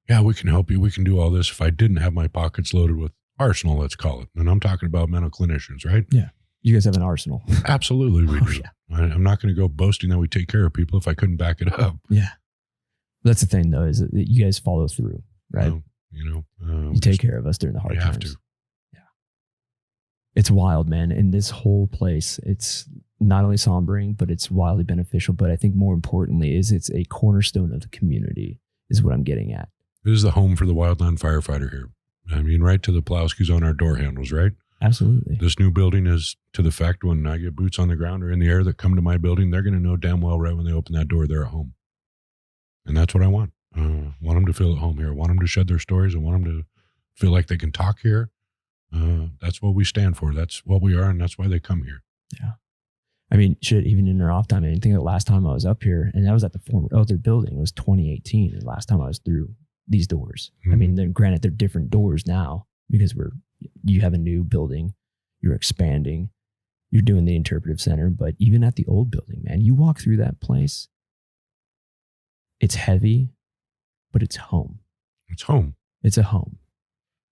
yeah, we can help you. We can do all this if I didn't have my pockets loaded with arsenal, let's call it. And I'm talking about mental clinicians, right? Yeah. You guys have an arsenal. Absolutely, we do. Yeah. I'm not going to go boasting that we take care of people if I couldn't back it up. Yeah. That's the thing, though, is that you guys follow through, right? You take care of us during the hard times. We have to. Yeah. It's wild, man. And this whole place, it's not only sombering, but it's wildly beneficial. But I think more importantly is it's a cornerstone of the community is what I'm getting at. This is the home for the Wildland Firefighter here. I mean, right to the Plowskis on our door handles, right? Absolutely. This new building is to the fact when I get boots on the ground or in the air that come to my building, they're going to know damn well right when they open that door, they're at home. And that's what I want. Want them to feel at home here. I want them to shed their stories. I want them to feel like they can talk here. That's what we stand for. That's what we are, and that's why they come here. Yeah. I mean, shit, even in their off time, I think the last time I was up here, and that was at the former other building, it was 2018, the last time I was through these doors. Mm-hmm. I mean, granted, they're different doors now because you have a new building, you're expanding, you're doing the interpretive center, but even at the old building, man, you walk through that place, it's heavy, but it's home. It's home. It's a home.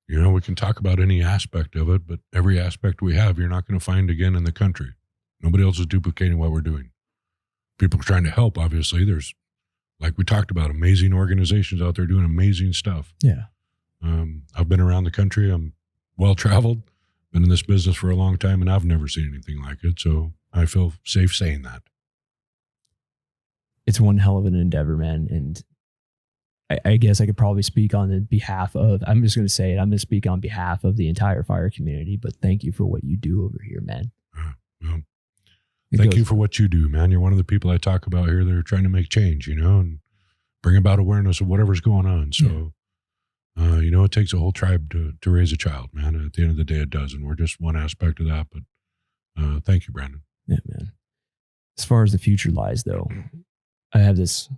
You know, we can talk about any aspect of it, but every aspect we have, you're not going to find again in the country. Nobody else is duplicating what we're doing. People are trying to help, obviously. There's, like we talked about, amazing organizations out there doing amazing stuff. Yeah. I've been around the country. I'm well-traveled, been in this business for a long time, and I've never seen anything like it. So I feel safe saying that. It's one hell of an endeavor, man. And I guess I could probably speak on the behalf of, I'm just going to say it, I'm going to speak on behalf of the entire fire community, but thank you for what you do over here, man. Thank you for what you do, man. You're one of the people I talk about here that are trying to make change, you know, and bring about awareness of whatever's going on. So, you know, it takes a whole tribe to raise a child, man. At the end of the day, it does. And we're just one aspect of that. But thank you, Brandon. Yeah, man. As far as the future lies, though, I have this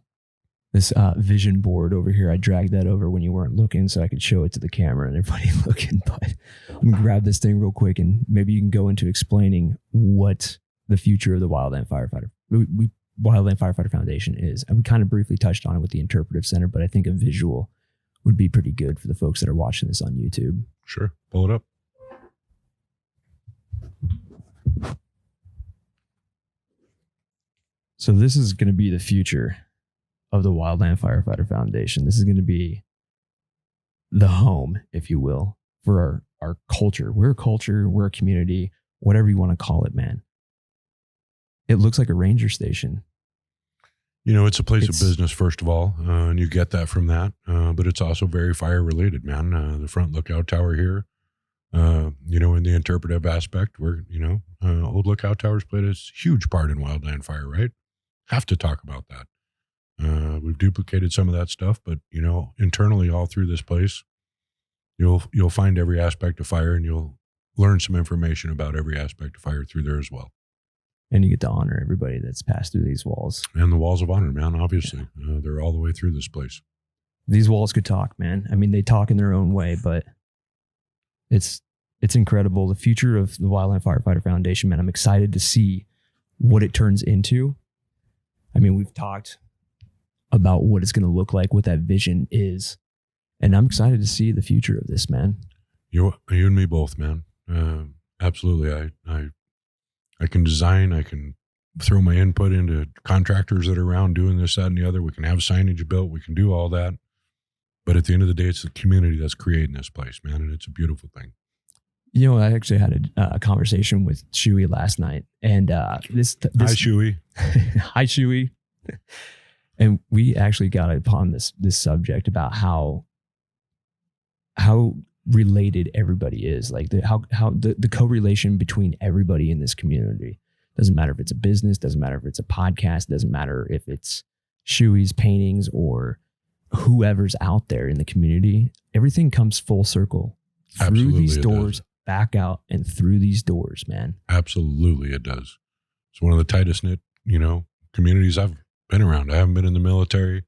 vision board over here. I dragged that over when you weren't looking so I could show it to the camera and everybody looking. But I'm going to grab this thing real quick and maybe you can go into explaining what the future of the Wildland Firefighter Foundation is. And we kind of briefly touched on it with the interpretive center, but I think a visual would be pretty good for the folks that are watching this on YouTube. Sure. Pull it up. So this is going to be the future of the Wildland Firefighter Foundation. This is going to be the home, if you will, for our culture. We're a culture, we're a community, whatever you want to call it, man. It looks like a ranger station. You know, it's a place of business, first of all, and you get that from that. But it's also very fire related, man. The front lookout tower here, you know, in the interpretive aspect, where, you know, old lookout towers played a huge part in wildland fire, right? Have to talk about that. We've duplicated some of that stuff, but, you know, internally all through this place, you'll find every aspect of fire and you'll learn some information about every aspect of fire through there as well. And you get to honor everybody that's passed through these walls. And the walls of honor, man, obviously. Yeah. They're all the way through this place. These walls could talk, man. I mean, they talk in their own way, but it's incredible. The future of the Wildland Firefighter Foundation, man, I'm excited to see what it turns into. I mean, we've talked about what it's going to look like, what that vision is. And I'm excited to see the future of this, man. You and me both, man. Absolutely. I can design, I can throw my input into contractors that are around doing this, that, and the other. We can have signage built. We can do all that. But at the end of the day, it's the community that's creating this place, man. And it's a beautiful thing. You know, I actually had a conversation with Shuey last night. And Hi, Shuey. Hi, Shuey. And we actually got upon this subject about how related everybody is, like how the correlation between everybody in this community. Doesn't matter if it's a business, doesn't matter if it's a podcast, doesn't matter if it's Shuey's paintings or whoever's out there in the community. Everything comes full circle through these doors, back out and through these doors, man. Absolutely, it does. It's one of the tightest knit, you know, communities I've been around. I haven't been in the military.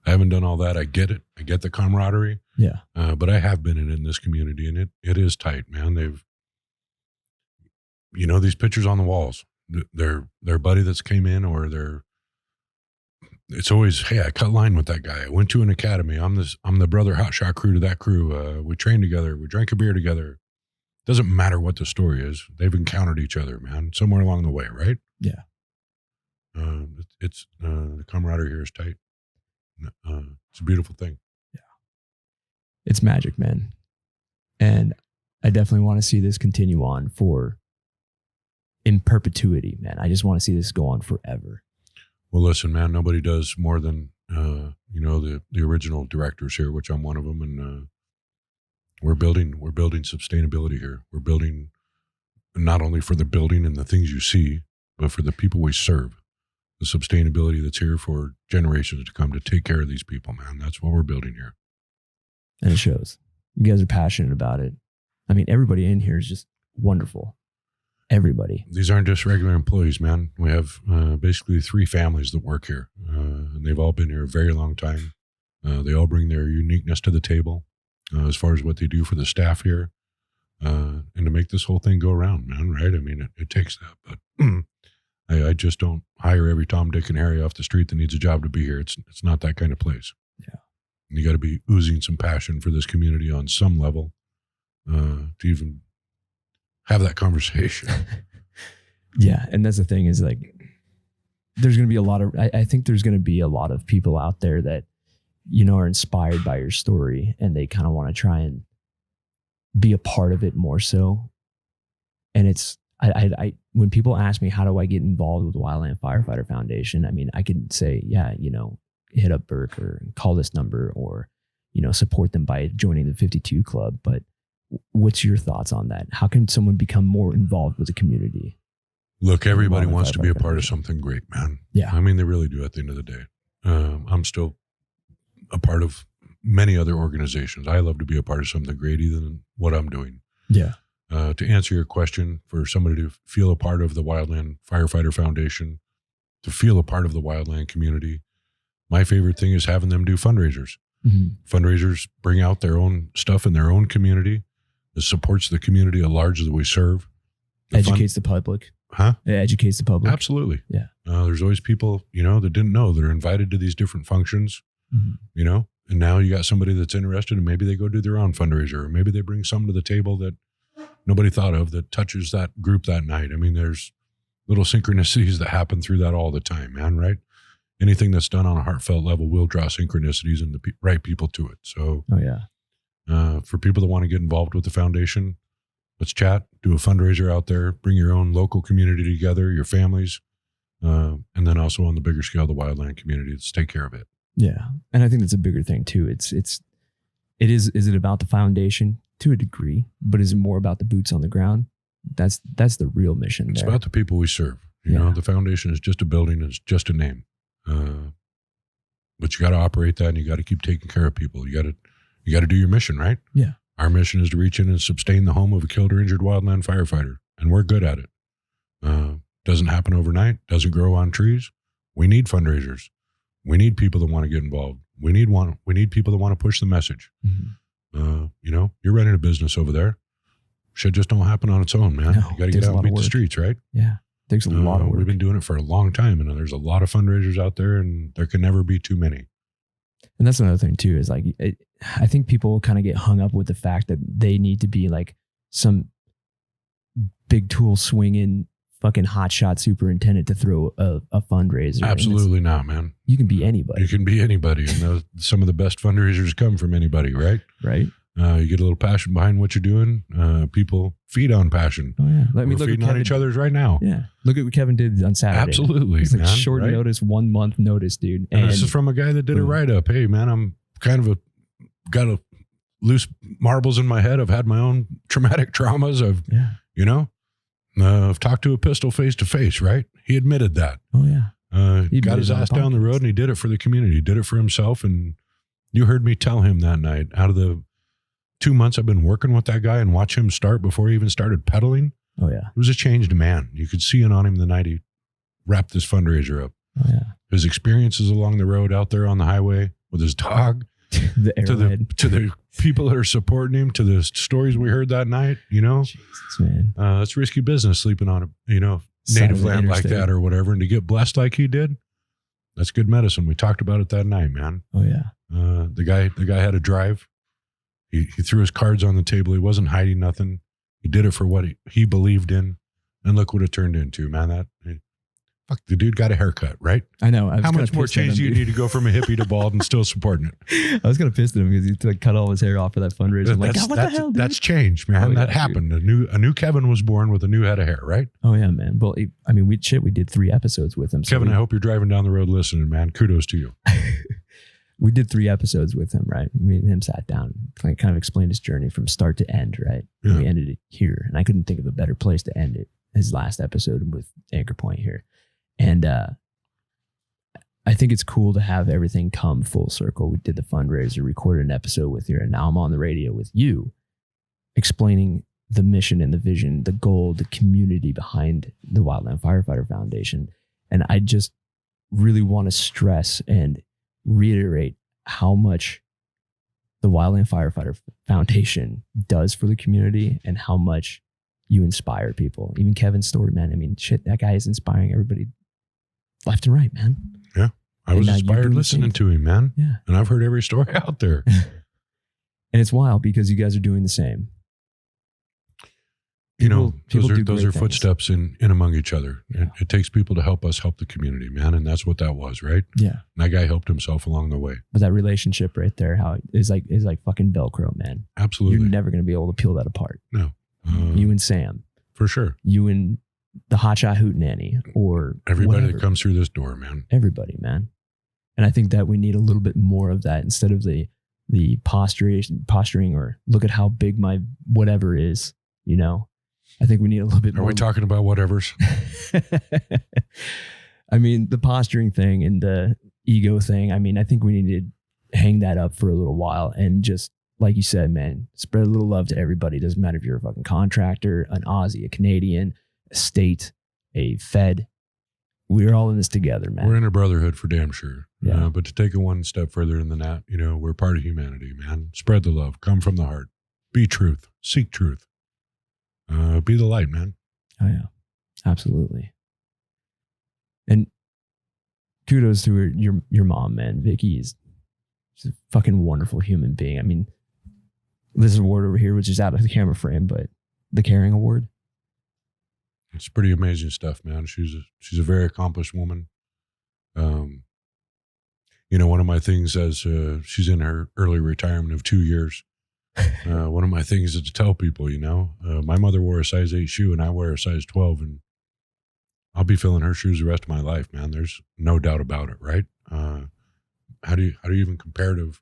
I haven't done all that. I get it. I get the camaraderie. Yeah. But I have been in this community, and it is tight, man. They've, you know, these pictures on the walls, their buddy that's came in or their it's always, hey, I cut line with that guy. I went to an academy. I'm the brother hotshot crew to that crew. We trained together. We drank a beer together. Doesn't matter what the story is. They've encountered each other, man, somewhere along the way, right? Yeah. It's the camaraderie here is tight. It's a beautiful thing. Yeah. It's magic, man. And I definitely want to see this continue on in perpetuity, man. I just want to see this go on forever. Well, listen, man, nobody does more than, the original directors here, which I'm one of them. And we're building sustainability here. We're building not only for the building and the things you see, but for the people we serve. The sustainability that's here for generations to come to take care of these people, man. That's what we're building here. And it shows. You guys are passionate about it. I mean, everybody in here is just wonderful. Everybody. These aren't just regular employees, man. We have basically 3 families that work here, and they've all been here a very long time. They all bring their uniqueness to the table as far as what they do for the staff here, and to make this whole thing go around, man, right? I mean, it takes that, but I just don't hire every Tom, Dick, and Harry off the street that needs a job to be here. It's not that kind of place. Yeah. You got to be oozing some passion for this community on some level to even have that conversation. Yeah. And that's the thing is like, there's going to be a lot of, I think there's going to be a lot of people out there that, are inspired by your story and they kind of want to try and be a part of it more so. And it's, I when people ask me, how do I get involved with the Wildland Firefighter Foundation? I mean, I can say, yeah, hit up Burk or call this number or, support them by joining the 52 Club. But what's your thoughts on that? How can someone become more involved with the community? Look, everybody wants to be a part of something great, man. Yeah. I mean, they really do at the end of the day. I'm still a part of many other organizations. I love to be a part of something great, either than what I'm doing. Yeah. To answer your question, for somebody to feel a part of the Wildland Firefighter Foundation, to feel a part of the wildland community, my favorite thing is having them do fundraisers. Mm-hmm. Fundraisers bring out their own stuff in their own community. It supports the community at large that we serve. Educates the public. Huh? It educates the public. Absolutely. Yeah. There's always people, that didn't know that are invited to these different functions, and now you got somebody that's interested and maybe they go do their own fundraiser or maybe they bring something to the table that nobody thought of that touches that group that night. I mean, there's little synchronicities that happen through that all the time, man, right? Anything that's done on a heartfelt level will draw synchronicities and the right people to it. So, for people that want to get involved with the foundation, let's chat, do a fundraiser out there, bring your own local community together, your families, and then also on the bigger scale, the wildland community. Let's take care of it. Yeah. And I think that's a bigger thing too. Is it about the foundation to a degree, but is it more about the boots on the ground? That's the real mission. It's about the people we serve. You know, the foundation is just a building. It's just a name. But you got to operate that and you got to keep taking care of people. You got to do your mission, right? Yeah. Our mission is to reach in and sustain the home of a killed or injured wildland firefighter. And we're good at it. Doesn't happen overnight. Doesn't grow on trees. We need fundraisers. We need people that want to get involved. We need people that want to push the message. Mm-hmm. You're running a business over there. Shit just don't happen on its own, man. No, you got to get out and beat the streets, right? Yeah. It takes a lot of work. We've been doing it for a long time, and there's a lot of fundraisers out there, and there can never be too many. And that's another thing too, is like, I think people kind of get hung up with the fact that they need to be like some big tool swinging fucking hotshot superintendent to throw a fundraiser. Absolutely not, man. You can be anybody. You can be anybody. And some of the best fundraisers come from anybody, right? Right. You get a little passion behind what you're doing. People feed on passion. Oh, yeah. We're feeding on each other's right now. Yeah. Look at what Kevin did on Saturday. Absolutely. It's like short notice, 1 month notice, dude. And this is from a guy that did a write-up. Hey, man, I'm kind of got a loose marbles in my head. I've had my own traumatic traumas. I've talked to a pistol face to face, right? He admitted that. Oh, yeah. He got his ass down the road and he did it for the community. He did it for himself. And you heard me tell him that night, out of the 2 months I've been working with that guy and watch him start before he even started pedaling. Oh, yeah. He was a changed man. You could see it on him the night he wrapped this fundraiser up. Oh, yeah. His experiences along the road out there on the highway with his dog, to the people that are supporting him, to the stories we heard that night, Jesus, man. It's risky business sleeping on a, native land like that or whatever. And to get blessed like he did, That's good medicine. We talked about it that night, man. Oh yeah. The guy had a drive. He threw his cards on the table. He wasn't hiding nothing. He did it for what he believed in, and look what it turned into, man. Fuck, the dude got a haircut, right? I know. How much more change do you need to go from a hippie to bald and still supporting it? I was gonna piss at him because he cut all his hair off for that fundraiser. I'm like, God, what the hell, dude? That's change, man. That happened. A new Kevin was born with a new head of hair, right? Oh yeah, man. Well, I mean, we did 3 episodes with him. Kevin, I hope you're driving down the road listening, man. Kudos to you. We did 3 episodes with him, right? Me and him sat down, kind of explained his journey from start to end, right? Yeah. And we ended it here, and I couldn't think of a better place to end it. His last episode with Anchor Point here. And I think it's cool to have everything come full circle. We did the fundraiser, recorded an episode with you, and now I'm on the radio with you explaining the mission and the vision, the goal, the community behind the Wildland Firefighter Foundation. And I just really want to stress and reiterate how much the Wildland Firefighter Foundation does for the community and how much you inspire people. Even Kevin's story, man. I mean, shit, that guy is inspiring everybody left and right, man. Yeah. I was inspired listening to him, man. Yeah. And I've heard every story out there. And it's wild because you guys are doing the same. Those are footsteps in among each other. Yeah. It takes people to help us help the community, man. And that's what that was, right? Yeah. And that guy helped himself along the way. But that relationship right there, how it is like fucking Velcro, man. Absolutely. You're never going to be able to peel that apart. No. You and Sam. For sure. You and the hotshot hootenanny or everybody whatever. That comes through this door, man. Everybody, man. And I think that we need a little bit more of that instead of the posturing or look at how big my whatever is, you know. I think we need a little bit more. Are we talking about whatevers? I mean, the posturing thing and the ego thing. I mean, I think we need to hang that up for a little while and just, like you said, man, spread a little love to everybody. It doesn't matter if you're a fucking contractor, an Aussie, a Canadian, a state, a Fed. We're all in this together, man. We're in a brotherhood for damn sure. Yeah. But to take it one step further than that, we're part of humanity, man. Spread the love. Come from the heart. Be truth. Seek truth. Be the light, man. Oh, yeah. Absolutely. And kudos to your mom, man. Vicky is a fucking wonderful human being. I mean, this award over here, which is out of the camera frame, but the Caring Award. It's pretty amazing stuff, man. She's a very accomplished woman. One of my things as she's in her early retirement of 2 years. One of my things is to tell people, my mother wore a size 8 shoe and I wear a size 12, and I'll be filling her shoes the rest of my life, man. There's no doubt about it, right? How do you even compare to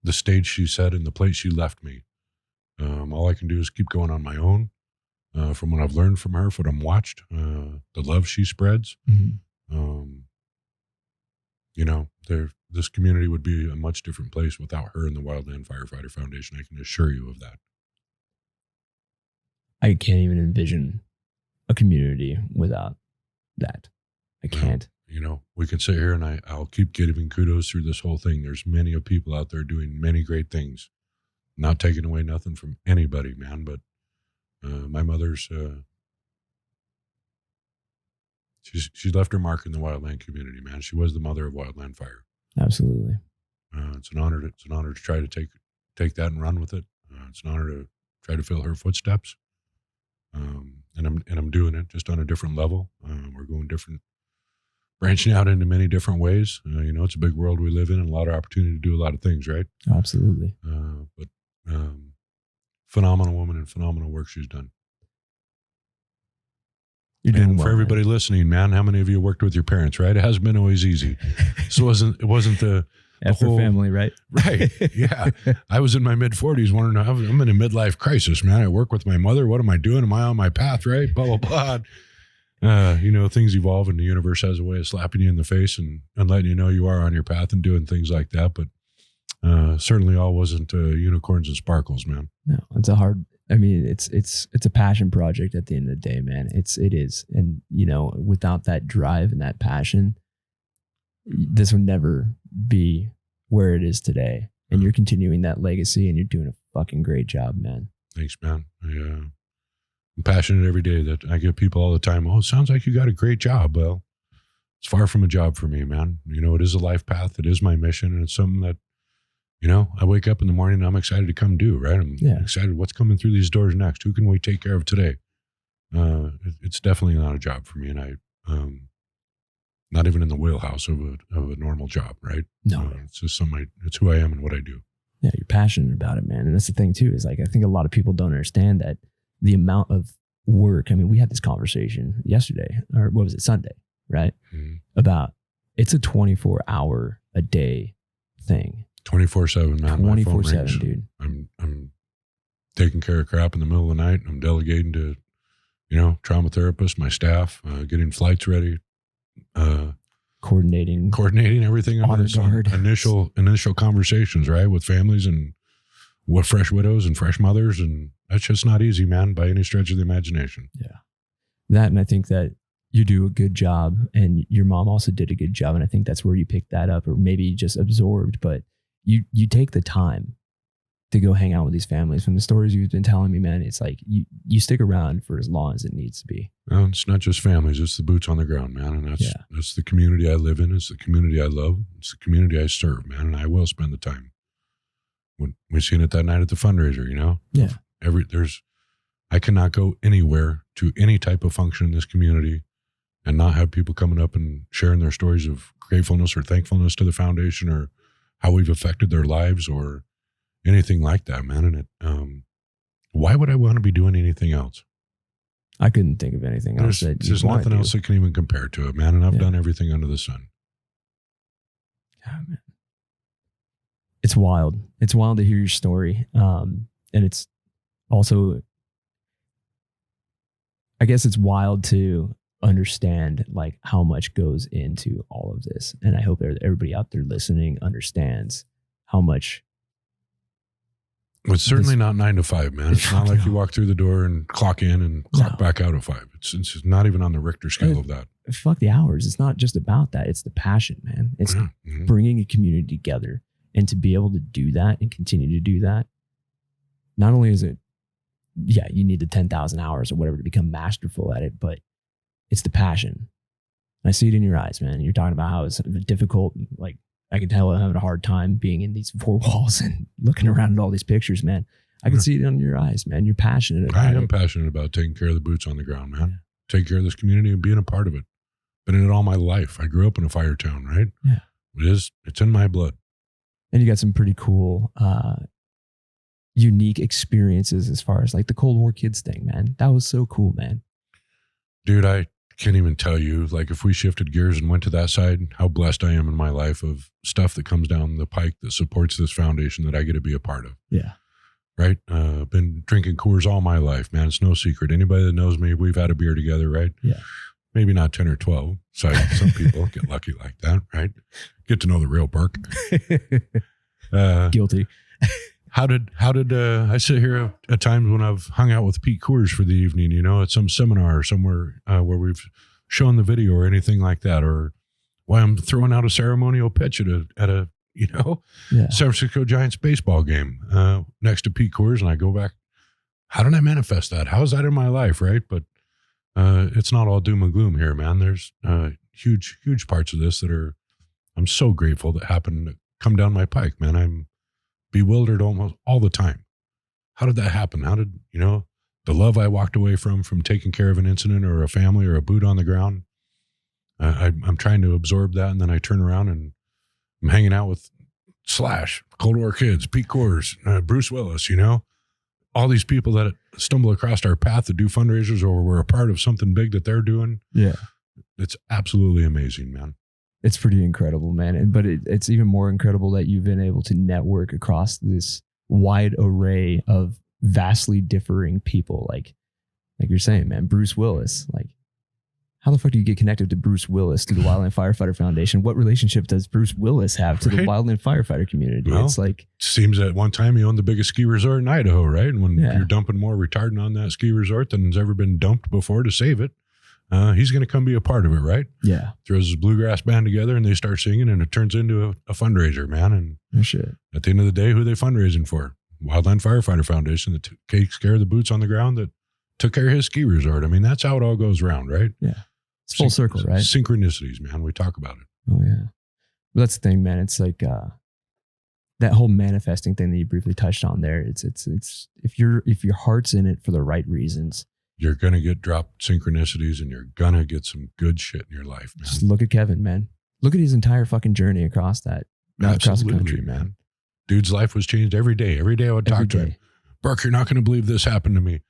the stage she set and the place she left me? All I can do is keep going on my own. From what I've learned from her, from what I'm watched, the love she spreads. Mm-hmm. This community would be a much different place without her and the Wildland Firefighter Foundation. I can assure you of that. I can't even envision a community without that. I can't. We could sit here and I'll keep giving kudos through this whole thing. There's many of people out there doing many great things. Not taking away nothing from anybody, man, but my mother's, she's left her mark in the wildland community, man. She was the mother of Wildland Fire. Absolutely. It's an honor to try to take that and run with it. It's an honor to try to fill her footsteps. And I'm doing it just on a different level. We're going branching out into many different ways. It's a big world we live in and a lot of opportunity to do a lot of things, right? Absolutely. But phenomenal woman and phenomenal work she's done. You're doing and well, for everybody man. Listening, man, how many of you worked with your parents, right? It hasn't been always easy. So it wasn't the whole family, right? Right. Yeah. I was in my mid-40s wondering, I'm in a midlife crisis, man. I work with my mother. What am I doing? Am I on my path, right? Blah, blah, blah. Things evolve and the universe has a way of slapping you in the face and letting you know you are on your path and doing things like that. But certainly all wasn't unicorns and sparkles, man. No, it's a passion project at the end of the day, man. It is. And, without that drive and that passion, this would never be where it is today. And you're continuing that legacy and you're doing a fucking great job, man. Thanks, man. I'm passionate every day that I get people all the time. Oh, it sounds like you got a great job. Well, it's far from a job for me, man. It is a life path. It is my mission. And it's something that, I wake up in the morning and I'm excited to come do, right? I'm excited what's coming through these doors next. Who can we take care of today? It's definitely not a job for me. And I, not even in the wheelhouse of a normal job, right? No. It's just it's who I am and what I do. Yeah, you're passionate about it, man. And that's the thing too, is like, I think a lot of people don't understand that the amount of work. I mean, we had this conversation yesterday, or what was it, Sunday, right? Mm-hmm. About it's a 24-hour a day thing. 24/7, man. 24/7, dude. I'm taking care of crap in the middle of the night. I'm delegating to, trauma therapists, my staff, getting flights ready, coordinating everything under the sun. Initial conversations, right, with families and with fresh widows and fresh mothers, and that's just not easy, man, by any stretch of the imagination. Yeah, that, and I think that you do a good job, and your mom also did a good job, and I think that's where you picked that up, or maybe you just absorbed, but you take the time to go hang out with these families. From the stories you've been telling me, man, it's like you stick around for as long as it needs to be. Well, it's not just families, it's the boots on the ground, man. And that's the community I live in. It's the community I love. It's the community I serve, man. And I will spend the time. When we seen it that night at the fundraiser, Yeah. I cannot go anywhere to any type of function in this community and not have people coming up and sharing their stories of gratefulness or thankfulness to the foundation, or how we've affected their lives, or anything like that, man. And why would I want to be doing anything else? I couldn't think of anything else. There's nothing else that can even compare to it, man. And I've done everything under the sun. God, man. It's wild. It's wild to hear your story. And it's also, I guess it's wild to understand like how much goes into all of this. And I hope everybody out there listening understands how much. It's certainly not 9 to 5, man. It's not like you walk through the door and clock in and clock back out at 5. It's not even on the Richter scale of that. Fuck the hours. It's not just about that. It's the passion, man. It's bringing a community together, and to be able to do that and continue to do that. Not only is it, you need the 10,000 hours or whatever to become masterful at it, but it's the passion. I see it in your eyes, man. You're talking about how it's difficult. Like, I can tell I'm having a hard time being in these 4 walls and looking around at all these pictures, man. I can see it in your eyes, man. You're passionate about it. I am passionate about taking care of the boots on the ground, man. Yeah. Taking care of this community and being a part of it. Been in it all my life. I grew up in a fire town, right? Yeah. It's in my blood. And you got some pretty cool, unique experiences as far as like the Cold War kids thing, man. That was so cool, man. Dude, I can't even tell you, like, if we shifted gears and went to that side, how blessed I am in my life of stuff that comes down the pike that supports this foundation that I get to be a part of. Yeah. Right? I've been drinking Coors all my life, man. It's no secret. Anybody that knows me, we've had a beer together, right? Yeah. Maybe not 10 or 12. So some people get lucky like that, right? Get to know the real Burk. Guilty. How did I sit here at times when I've hung out with Pete Coors for the evening, at some seminar or somewhere where we've shown the video or anything like that, or why I'm throwing out a ceremonial pitch at a San Francisco Giants baseball game next to Pete Coors, and I go back, how did I manifest that? How is that in my life, right? But it's not all doom and gloom here, man. There's huge parts of this that I'm so grateful that happened to come down my pike, man. I'm bewildered almost all the time. How did that happen? How did, the love I walked away from taking care of an incident or a family or a boot on the ground, I'm trying to absorb that, and then I turn around and I'm hanging out with Slash, Cold War Kids, Pete Coors, Bruce Willis, all these people that stumble across our path to do fundraisers, or we're a part of something big that they're doing. Yeah. It's absolutely amazing, man. It's pretty incredible, man. But it's even more incredible that you've been able to network across this wide array of vastly differing people. Like you're saying, man, Bruce Willis. Like, how the fuck do you get connected to Bruce Willis through the Wildland Firefighter Foundation? What relationship does Bruce Willis have to the Wildland Firefighter community? Well, it's like, seems at one time he owned the biggest ski resort in Idaho, right? And when you're dumping more retardant on that ski resort than has ever been dumped before to save it, he's going to come be a part of it, right? Yeah. Throws his bluegrass band together and they start singing, and it turns into a fundraiser, man. And shit. At the end of the day, who are they fundraising for? Wildland Firefighter Foundation that takes care of the boots on the ground that took care of his ski resort. I mean, that's how it all goes around, right? Yeah. It's full circle, right? Synchronicities, man. We talk about it. Oh yeah. But that's the thing, man. It's like that whole manifesting thing that you briefly touched on there. It's if your heart's in it for the right reasons, you're gonna get dropped synchronicities, and you're gonna get some good shit in your life, man. Just look at Kevin, man. Look at his entire fucking journey across the country, man. Dude's life was changed every day. Every day I would talk to him. Burk, you're not going to believe this happened to me.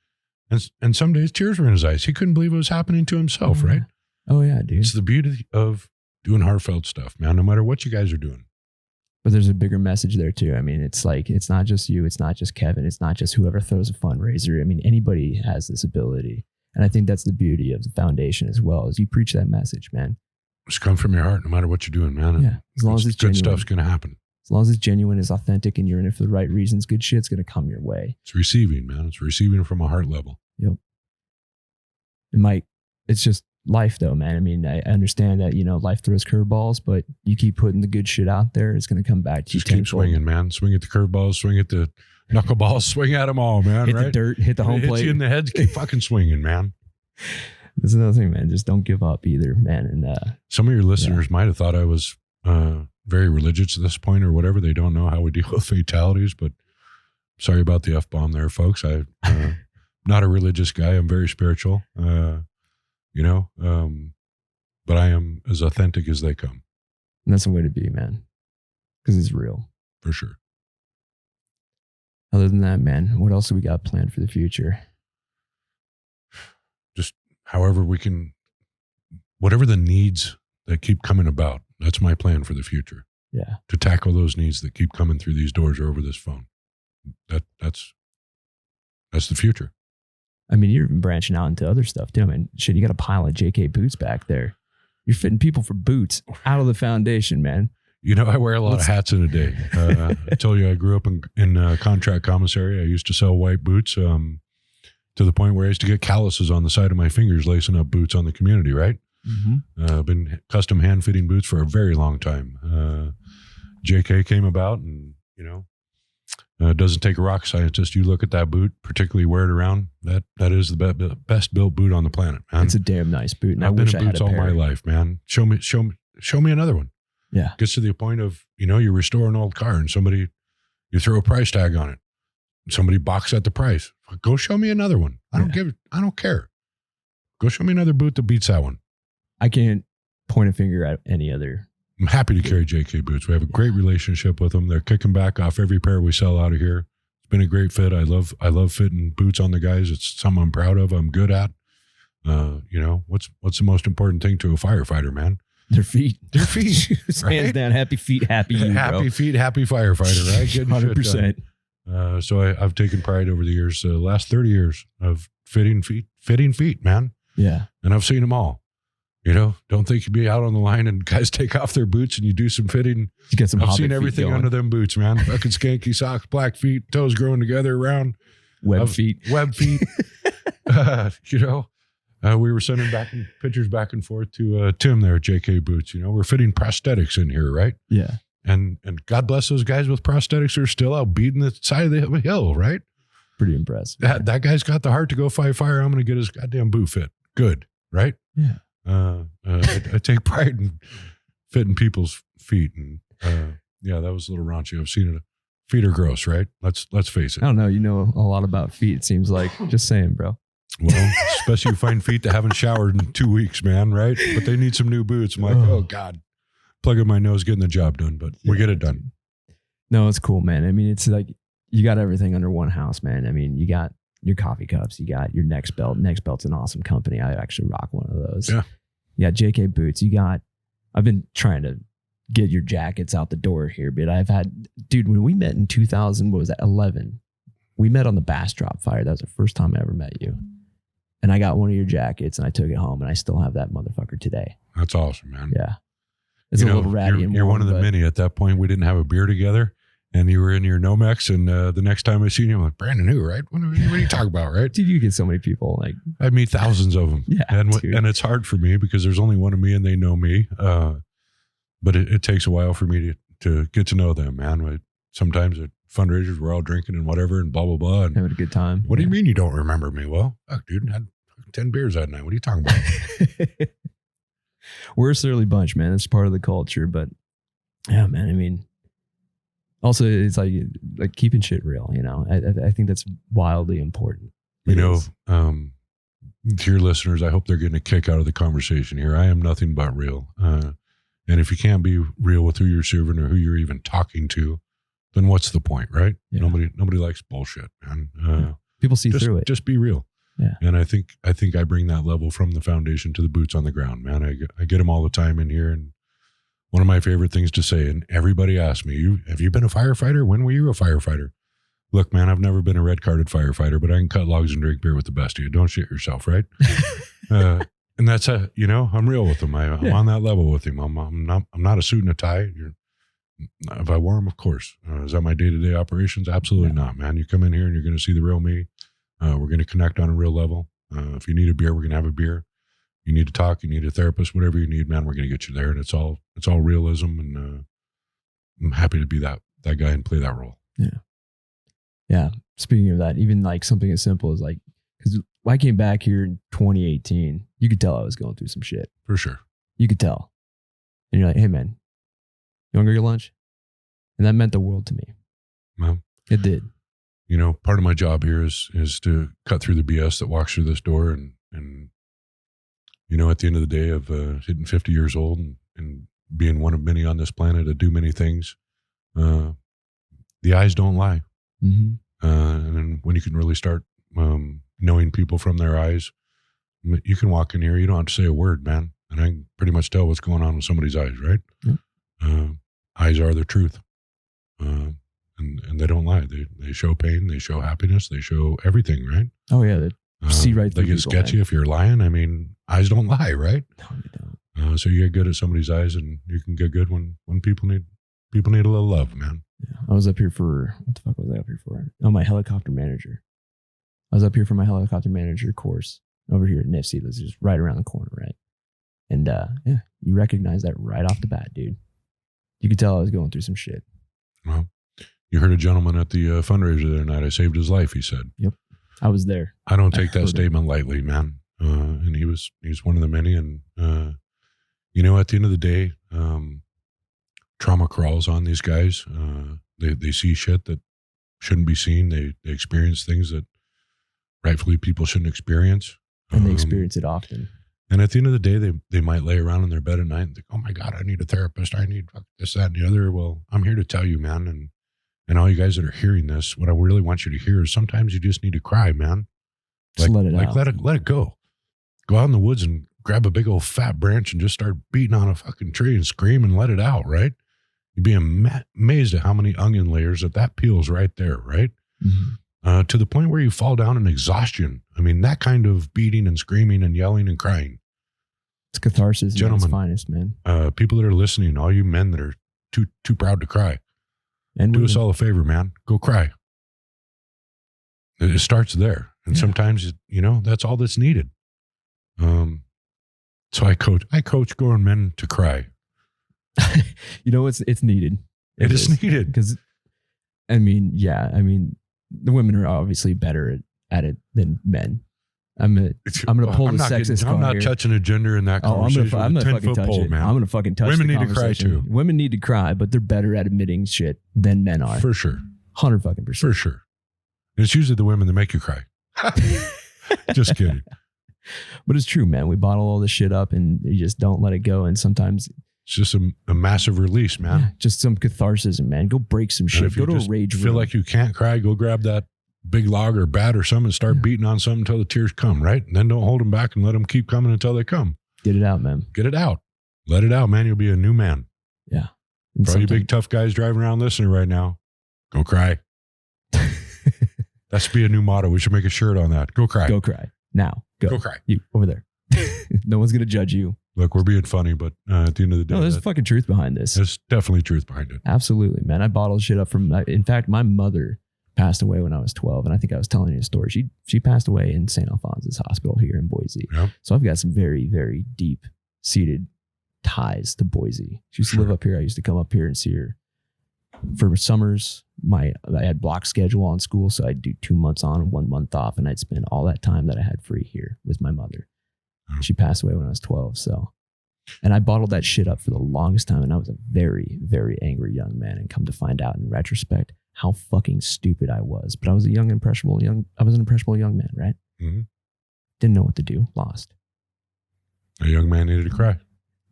And some days tears were in his eyes. He couldn't believe it was happening to himself, right? Oh yeah, dude. It's the beauty of doing heartfelt stuff, man, no matter what you guys are doing. But there's a bigger message there too. I mean, it's like, it's not just you. It's not just Kevin. It's not just whoever throws a fundraiser. I mean, anybody has this ability. And I think that's the beauty of the foundation as well, is you preach that message, man. Just come from your heart, no matter what you're doing, man. Yeah. As long as it's good genuine. stuff's going to happen. As long as it's genuine, it's authentic, and you're in it for the right reasons, good shit's going to come your way. It's receiving, man. It's receiving from a heart level. Yep. It's just life though, man. I mean, I understand that, life throws curveballs, but you keep putting the good shit out there, it's going to come back to you. Just keep swinging, man. Swing at the curveballs, swing at the knuckleballs, swing at them all, man. Hit right? the dirt, hit the home plate. Hit you in the head, keep fucking swinging, man. That's another thing, man. Just don't give up either, man. And some of your listeners might have thought I was very religious at this point or whatever. They don't know how we deal with fatalities, but sorry about the F-bomb there, folks. I'm not a religious guy. I'm very spiritual, but I am as authentic as they come. And that's the way to be, man, because it's real. For sure. Other than that, man, what else do we got planned for the future? Just however we can, whatever the needs that keep coming about, that's my plan for the future. Yeah. To tackle those needs that keep coming through these doors or over this phone. That's the future. I mean, you're branching out into other stuff too. I mean, shit, you got a pile of JK boots back there. You're fitting people for boots out of the foundation, man. I wear a lot of hats in a day. I told you I grew up in contract commissary. I used to sell white boots to the point where I used to get calluses on the side of my fingers lacing up boots on the community, right? Mm-hmm. I've been custom hand fitting boots for a very long time. JK came about, and it doesn't take a rocket scientist. You look at that boot, particularly wear it around. That is the best built boot on the planet, man. It's a damn nice boot. And I've been in boots all my life, man. Show me another one. Yeah, gets to the point of you restore an old car and you throw a price tag on it. Somebody balks at the price. Go show me another one. I don't care. Go show me another boot that beats that one. I can't point a finger at any other. I'm happy to carry JK boots. We have a great relationship with them. They're kicking back off every pair we sell out of here. It's been a great fit. I love fitting boots on the guys. It's something I'm proud of. I'm good at. What's the most important thing to a firefighter, man? Their feet. Right? Hands down. Happy feet, happy you, happy feet, happy firefighter, right? 100%. So I've taken pride over the years, the last 30 years of fitting feet, man. Yeah. And I've seen them all. Don't think you'd be out on the line and guys take off their boots and you do some fitting. You get some. I've seen everything under them boots, man. Fucking skanky socks, black feet, toes growing together around. Web feet. We were sending pictures back and forth to Tim there at JK Boots. We're fitting prosthetics in here, right? Yeah. And God bless those guys with prosthetics who are still out beating the side of the hill, right? Pretty impressive. That guy's got the heart to go fight fire. I'm going to get his goddamn boot fit. Good, right? Yeah. I take pride in fitting people's feet, and that was a little raunchy. I've seen it. Feet are gross, right? Let's face it. I don't know. You know a lot about feet. It seems like. Just saying, bro. Well, especially you find feet that haven't showered in 2 weeks, man, right? But they need some new boots. I'm like, oh God, plugging my nose, getting the job done, but we get it done. No, it's cool, man. I mean, it's like you got everything under one house, man. I mean, you got your coffee cups, you got your Next Belt. Next Belt's an awesome company. I actually rock one of those. Yeah. You got JK Boots. I've been trying to get your jackets out the door here, but when we met in 2011, we met on the Bastrop fire. That was the first time I ever met you. And I got one of your jackets and I took it home and I still have that motherfucker today. That's awesome, man. Yeah. It's a little ratty. You're one of the many. At that point, we didn't have a beer together and you were in your Nomex. And the next time I seen you, I'm like, brand new, right? What are you talking about, right? Dude, you get so many people. I meet thousands of them. Yeah. And it's hard for me because there's only one of me and they know me. But it takes a while for me to get to know them, man. Sometimes at fundraisers, we're all drinking and whatever and blah, blah, blah. And having a good time. What do you mean you don't remember me? Well, fuck, dude, I had 10 beers that night. What are you talking about? We're a surly bunch, man. It's part of the culture. But yeah, man. I mean, also it's like keeping shit real. You know, I think that's wildly important. You know, to your listeners, I hope they're getting a kick out of the conversation here. I am nothing but real. And if you can't be real with who you're serving or who you're even talking to, then what's the point, right? Yeah. Nobody likes bullshit, man. People see through it. Just be real. Yeah. And I think I bring that level from the foundation to the boots on the ground, man. I get them all the time in here. And one of my favorite things to say, and everybody asks me, have you been a firefighter? When were you a firefighter? Look, man, I've never been a red carded firefighter, but I can cut logs and drink beer with the best of you. Don't shit yourself, right? And that's I'm real with him. I'm on that level with him. I'm not a suit and a tie. If I wore them, of course. Is that my day-to-day operations? Absolutely not, man. You come in here and you're going to see the real me. We're going to connect on a real level. If you need a beer, we're going to have a beer. You need to talk, you need a therapist, whatever you need, man, we're going to get you there. And it's all realism. And I'm happy to be that guy and play that role. Yeah. Yeah. Speaking of that, even like something as simple as like, because I came back here in 2018, you could tell I was going through some shit. For sure. You could tell. And you're like, hey, man, you want to go get lunch? And that meant the world to me. Well, it did. You know, part of my job here is to cut through the BS that walks through this door. And you know, at the end of the day of hitting 50 years old and being one of many on this planet to do many things, the eyes don't lie. Mm-hmm. And then when you can really start knowing people from their eyes, you can walk in here, you don't have to say a word, man. And I can pretty much tell what's going on with somebody's eyes, right? Yep. Eyes are the truth. And they don't lie. They show pain, they show happiness, they show everything, right? Oh, yeah. They see right through They get sketchy if you're lying. I mean, eyes don't lie, right? No, they don't. So you get good at somebody's eyes and you can get good when people need a little love, man. Yeah. I was up here for, what the fuck was I up here for? Oh, my helicopter manager. I was up here for my helicopter manager course over here at NIFC. That's just right around the corner, right? And yeah, you recognize that right off the bat, dude. You could tell I was going through some shit. Well, you heard a gentleman at the fundraiser the other night. I saved his life, he said. Yep. I was there. I don't take that statement lightly, man. And he's one of the many. And, you know, at the end of the day, trauma crawls on these guys. They see shit that shouldn't be seen. They experience things that rightfully people shouldn't experience. And they experience it often. And at the end of the day, they might lay around in their bed at night and think, oh my God, I need a therapist. I need this, that, and the other. Well, I'm here to tell you, man. And all you guys that are hearing this, what I really want you to hear is sometimes you just need to cry, man. Just let it out. Let it go. Go out in the woods and grab a big old fat branch and just start beating on a fucking tree and scream and let it out, right? You'd be amazed at how many onion layers that peels right there, right? Mm-hmm. To the point where you fall down in exhaustion. I mean, that kind of beating and screaming and yelling and crying. It's catharsis, gentlemen. Its finest, man. People that are listening, all you men that are too proud to cry, and do us all a favor, man. Go cry. It starts there, and sometimes that's all that's needed. So I coach growing men to cry. You know, it's needed. It is needed because, I mean, the women are obviously better at it than men. I'm gonna pull the sexist card. I'm not here. touching a gender in that conversation. I'm gonna fucking touch it. Man. I'm gonna fucking touch. Women the need to cry too. Women need to cry, but they're better at admitting shit than men are. For sure. 100%. For sure. And it's usually the women that make you cry. Just kidding. But it's true, man. We bottle all this shit up and you just don't let it go. And sometimes it's just a massive release, man. Yeah, just some catharsis, man. Go break some shit. Go to a rage room. Feel like you can't cry, go grab that big log or bat or something and start beating on something until the tears come, right? And then don't hold them back and let them keep coming until they come. Get it out, man. Get it out. Let it out, man. You'll be a new man. Yeah. And for all you big tough guys driving around listening right now, go cry. That should be a new motto. We should make a shirt on that. Go cry. Go cry. Now. Go cry. You over there. No one's going to judge you. Look, we're being funny, but at the end of the day, no, there's fucking truth behind this. There's definitely truth behind it. Absolutely, man. I bottled shit up from, in fact, my mother passed away when I was 12. And I think I was telling you a story. She passed away in St. Alphonsus Hospital here in Boise. Yep. So I've got some very, very deep seated ties to Boise. She used to live up here. I used to come up here and see her for summers. I had block schedule on school. So I'd do 2 months on and 1 month off. And I'd spend all that time that I had free here with my mother. She passed away when I was 12. So And I bottled that shit up for the longest time. And I was a very, very angry young man. And come to find out in retrospect how fucking stupid I was. But I was an impressionable young man, right? Mm-hmm. Didn't know what to do. Lost. A young man needed to cry.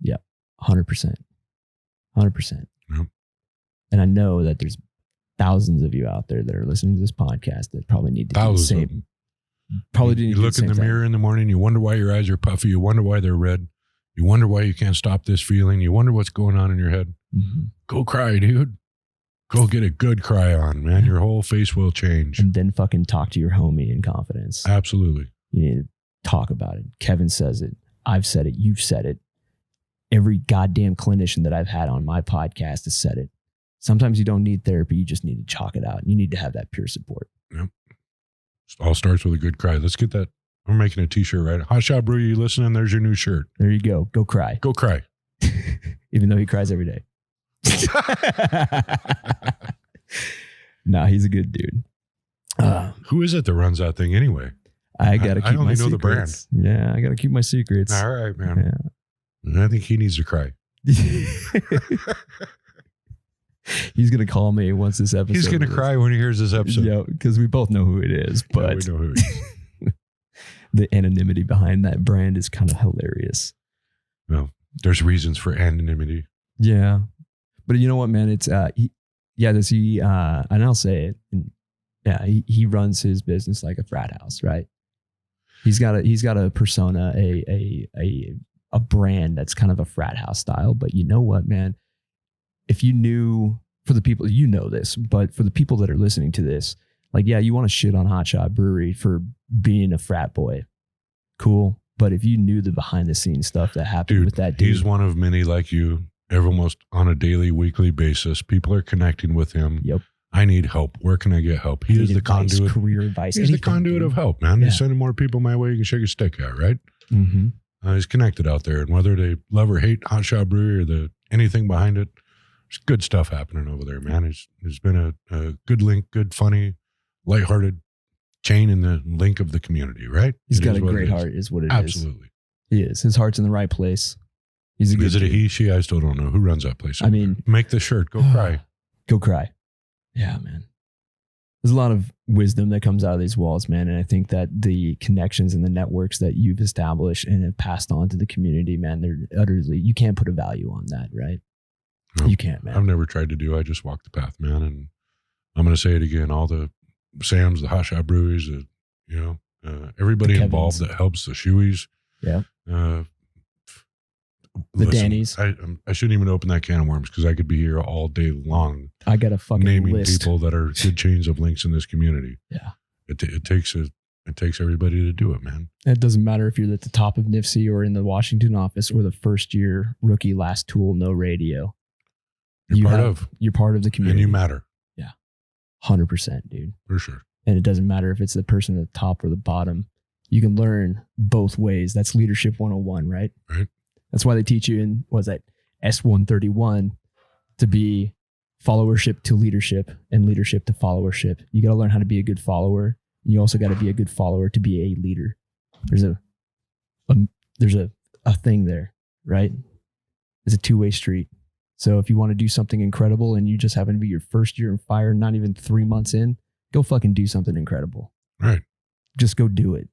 Yep. 100%. 100%. Yep. And I know that there's thousands of you out there that are listening to this podcast that probably need to do the same. Probably didn't. You look in the mirror in the morning, you wonder why your eyes are puffy, you wonder why they're red, you wonder why you can't stop this feeling, you wonder what's going on in your head. Mm-hmm. Go cry, dude. Go get a good cry on, man. Your whole face will change. And then fucking talk to your homie in confidence. Absolutely. You need to talk about it. Kevin says it. I've said it. You've said it. Every goddamn clinician that I've had on my podcast has said it. Sometimes you don't need therapy. You just need to chalk it out. You need to have that peer support. Yep. It all starts with a good cry. Let's get that. I'm making a t-shirt, right? Hot Shot Brew, you listening? There's your new shirt. There you go. Go cry. Go cry. Even though he cries every day. Nah, he's a good dude. Who is it that runs that thing anyway? I got to keep my secrets. I only know the brand. Yeah, I got to keep my secrets. All right, man. Yeah. I think he needs to cry. He's going to call me once this episode. He's going to cry when he hears this episode. Yeah, because we both know who it is. But yeah, we know who it is. The anonymity behind that brand is kind of hilarious. Well, there's reasons for anonymity. Yeah. But you know what, man? It's, and I'll say it. Yeah, he runs his business like a frat house, right? He's got a persona, a brand that's kind of a frat house style. But you know what, man? If you knew, for the people, you know this, but for the people that are listening to this, like, yeah, you want to shit on Hot Shot Brewery for being a frat boy. Cool. But if you knew the behind the scenes stuff that happened with that dude. He's one of many like you, almost on a daily, weekly basis. People are connecting with him. Yep. I need help. Where can I get help? He is the conduit. Career advice. He's the conduit of help, man. He's sending more people my way you can shake a stick at, right? Mm-hmm. He's connected out there. And whether they love or hate Hot Shot Brewery or anything behind it, there's good stuff happening over there, man. There's been a good link, good, funny, lighthearted chain in the link of the community, right? He's got a great heart is what it is. Absolutely. He is. His heart's in the right place. He's a good Is it dude. a he, she? I still don't know. Who runs that place? I mean, make the shirt. Go cry. Go cry. Yeah, man. There's a lot of wisdom that comes out of these walls, man. And I think that the connections and the networks that you've established and have passed on to the community, man, they're utterly, you can't put a value on that, right? No, you can't, man. I've never tried to do. I just walk the path, man. And I'm going to say it again. All the Sam's, the Hot Shot Breweries, everybody involved that helps, the Shoeys. Yeah. The Dannies. I shouldn't even open that can of worms because I could be here all day long. I got a fucking naming list. People that are good chains of links in this community. Yeah. It takes everybody to do it, man. It doesn't matter if you're at the top of NIFC or in the Washington office or the first year rookie, last tool, no radio. You're part of the community. And you matter. Yeah. 100%, dude. For sure. And it doesn't matter if it's the person at the top or the bottom. You can learn both ways. That's leadership 101, right? Right. That's why they teach you in, S131 to be followership to leadership and leadership to followership. You got to learn how to be a good follower. And you also got to be a good follower to be a leader. There's a thing there, right? It's a two-way street. So if you want to do something incredible and you just happen to be your first year in fire, not even 3 months in, go fucking do something incredible. Right. Just go do it.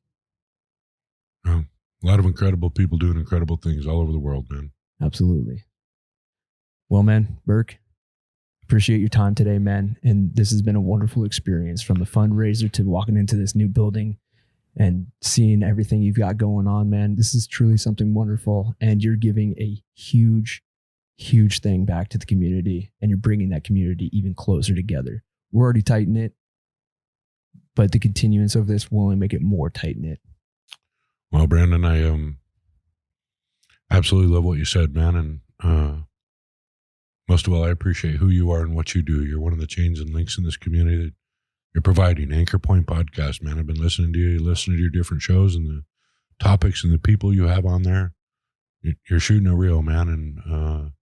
A lot of incredible people doing incredible things all over the world, man. Absolutely. Well, man, Burk, appreciate your time today, man. And this has been a wonderful experience, from the fundraiser to walking into this new building and seeing everything you've got going on, man. This is truly something wonderful. And you're giving a huge, huge thing back to the community, and you're bringing that community even closer together. We're already tight-knit, but the continuance of this will only make it more tight-knit. Well, Brandon, I absolutely love what you said, man. And most of all, I appreciate who you are and what you do. You're one of the chains and links in this community that you're providing. Anchor Point Podcast, man. I've been listening to you, listening to your different shows and the topics and the people you have on there. You're shooting a reel, man. And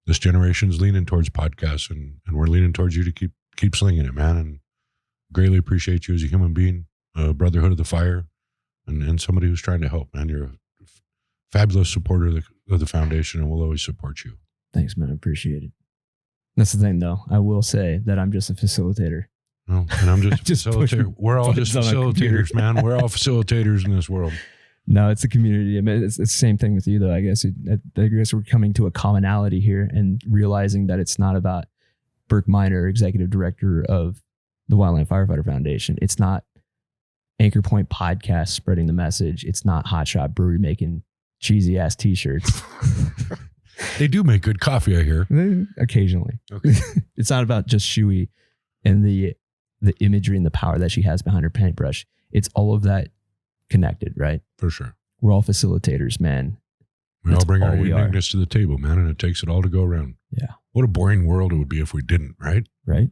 this generation's leaning towards podcasts, and we're leaning towards you to keep slinging it, man. And greatly appreciate you as a human being, Brotherhood of the Fire. And somebody who's trying to help, man. You're a fabulous supporter of of the foundation, and we'll always support you. Thanks, man. I appreciate it. That's the thing, though. I will say that I'm just a facilitator. No, and I'm just, Just facilitator. We're all just buttons on a computer. facilitators, man. We're all facilitators in this world. No, it's a community. I mean, it's the same thing with you, though. I guess we're coming to a commonality here and realizing that it's not about Burk Minor, executive director of the Wildland Firefighter Foundation. It's not Anchor Point Podcast spreading the message. It's not Hot Shot Brewery making cheesy ass T-shirts. They do make good coffee, I hear. Occasionally. Okay. It's not about just Shuey and the imagery and the power that she has behind her paintbrush. It's all of that connected, right? For sure. We're all facilitators, man. We all bring our uniqueness to the table, man, and it takes it all to go around. Yeah. What a boring world it would be if we didn't, right? Right.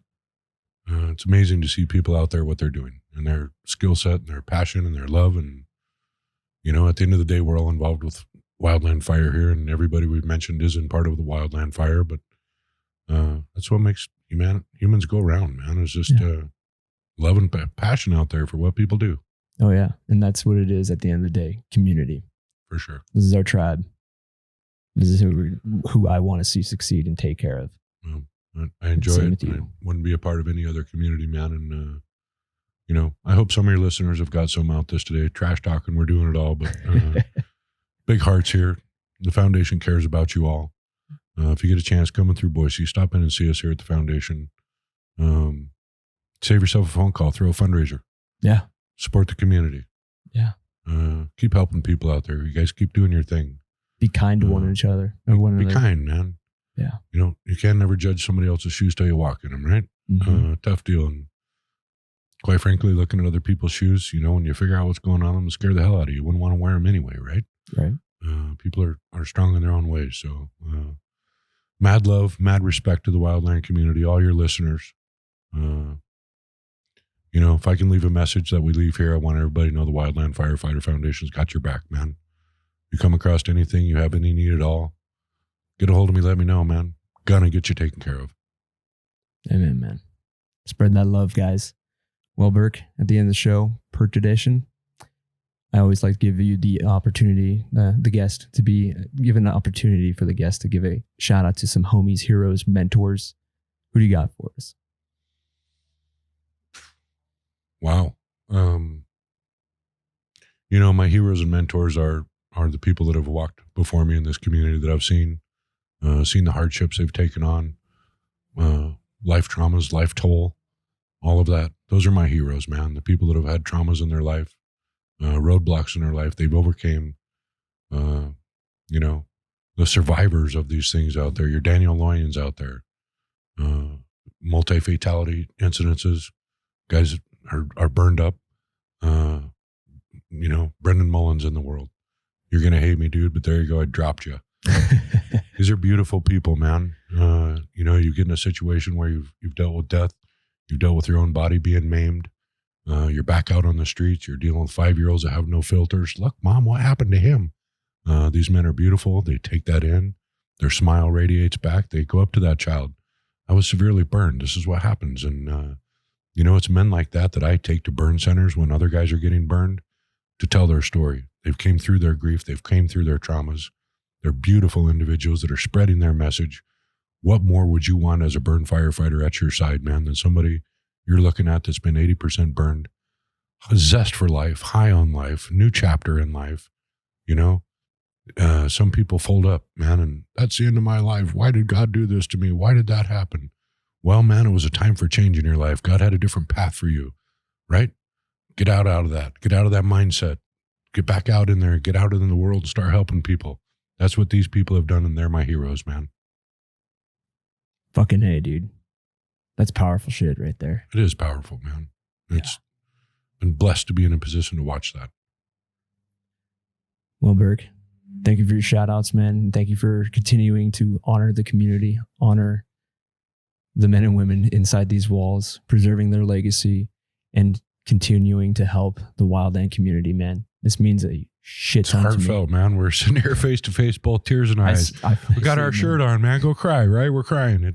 It's amazing to see people out there, what they're doing and their skill set and their passion and their love. And, you know, at the end of the day, we're all involved with Wildland Fire here, and everybody we've mentioned isn't part of the Wildland Fire, but that's what makes humans go around, man. It's just love and passion out there for what people do. Oh, yeah. And that's what it is at the end of the day. Community. For sure. This is our tribe. This is who I want to see succeed and take care of. Well, I enjoy it. I wouldn't be a part of any other community, man. And, you know, I hope some of your listeners have got some out this today. Trash talking, we're doing it all, but big hearts here. The foundation cares about you all. If you get a chance coming through Boise, stop in and see us here at the foundation. Save yourself a phone call, throw a fundraiser. Yeah. Support the community. Yeah. Keep helping people out there. You guys keep doing your thing. Be kind to one another. Be kind, man. Yeah. You know, you can't never judge somebody else's shoes till you walk in them, right? Mm-hmm. Tough deal. And quite frankly, looking at other people's shoes, you know, when you figure out what's going on, them scare the hell out of you. You wouldn't want to wear them anyway, right? Right. People are strong in their own ways. So mad love, mad respect to the Wildland community, all your listeners. You know, if I can leave a message that we leave here, I want everybody to know the Wildland Firefighter Foundation's got your back, man. You come across anything, you have any need at all, get a hold of me, let me know, man. Gonna get you taken care of. Amen, man. Spread that love, guys. Well, Burk, at the end of the show, per tradition, I always like to give you the opportunity, the guest, to be given an opportunity for the guest to give a shout out to some homies, heroes, mentors. Who do you got for us? Wow. You know, my heroes and mentors are the people that have walked before me in this community that I've seen the hardships they've taken on, life traumas, life toll, all of that. Those are my heroes, man. The people that have had traumas in their life, roadblocks in their life, they've overcame, you know, the survivors of these things out there. Your Daniel Loyans out there, multi-fatality incidences, guys are burned up. You know, Brendan Mullins in the world. You're going to hate me, dude, but there you go. I dropped you. These are beautiful people, man. You know, you get in a situation where you've dealt with death. You've dealt with your own body being maimed. You're back out on the streets. You're dealing with 5-year-olds that have no filters. Look, Mom, what happened to him? These men are beautiful. They take that in. Their smile radiates back. They go up to that child. I was severely burned. This is what happens. And, you know, it's men like that I take to burn centers when other guys are getting burned to tell their story. They've came through their grief. They've came through their traumas. They're beautiful individuals that are spreading their message. What more would you want as a burn firefighter at your side, man, than somebody you're looking at that's been 80% burned, zest for life, high on life, new chapter in life, you know? Some people fold up, man, and that's the end of my life. Why did God do this to me? Why did that happen? Well, man, it was a time for change in your life. God had a different path for you, right? Get out of that. Get out of that mindset. Get back out in there. Get out in the world and start helping people. That's what these people have done, and they're my heroes, man. Fucking hey, dude. That's powerful shit right there. It is powerful, man. It's been blessed to be in a position to watch that. Well, Burk, thank you for your shout outs, man. Thank you for continuing to honor the community, honor the men and women inside these walls, preserving their legacy, and continuing to help the Wildland community, man. This means a shit ton to me. It's heartfelt, man. We're sitting here face to face, both tears and eyes. We got our shirt on, man. Go cry, right? We're crying.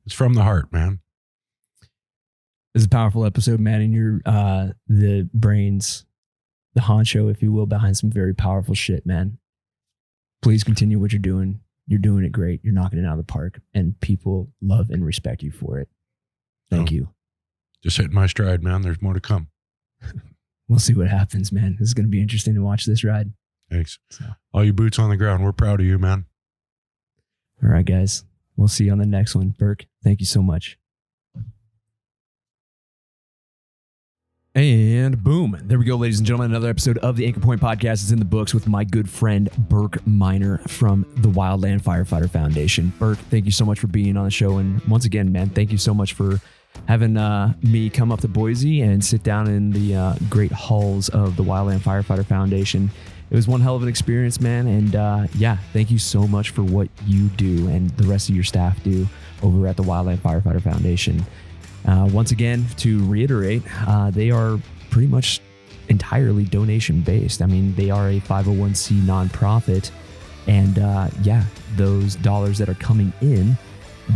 It's from the heart, man. This is a powerful episode, man. And you're the brains, the honcho, if you will, behind some very powerful shit, man. Please continue what you're doing. You're doing it great. You're knocking it out of the park, and people love and respect you for it. Thank you. Just hitting my stride, man. There's more to come. We'll see what happens, man. This is going to be interesting to watch this ride. Thanks. So. All you boots on the ground, we're proud of you, man. All right, guys. We'll see you on the next one. Burk, thank you so much. And boom. There we go, ladies and gentlemen. Another episode of the Anchor Point Podcast is in the books with my good friend, Burk Minor from the Wildland Firefighter Foundation. Burk, thank you so much for being on the show. And once again, man, thank you so much for having me come up to Boise and sit down in the great halls of the Wildland Firefighter Foundation. It was one hell of an experience, man. And yeah, thank you so much for what you do and the rest of your staff do over at the Wildland Firefighter Foundation. Once again, to reiterate, they are pretty much entirely donation based. I mean, they are a 501c nonprofit. And yeah, those dollars that are coming in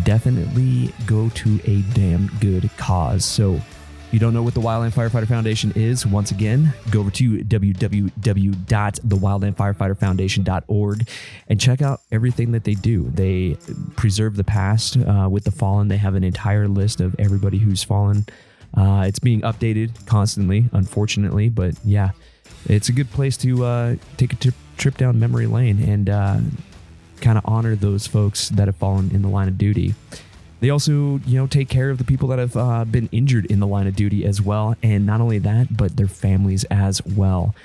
definitely go to a damn good cause. So if you don't know what the Wildland Firefighter Foundation is, once again, go over to www.thewildlandfirefighterfoundation.org and check out everything that they do. They preserve the past with the fallen. They have an entire list of everybody who's fallen. It's being updated constantly, unfortunately, but yeah, it's a good place to take a trip down memory lane and kind of honor those folks that have fallen in the line of duty. They also, take care of the people that have been injured in the line of duty as well. And not only that, but their families as well.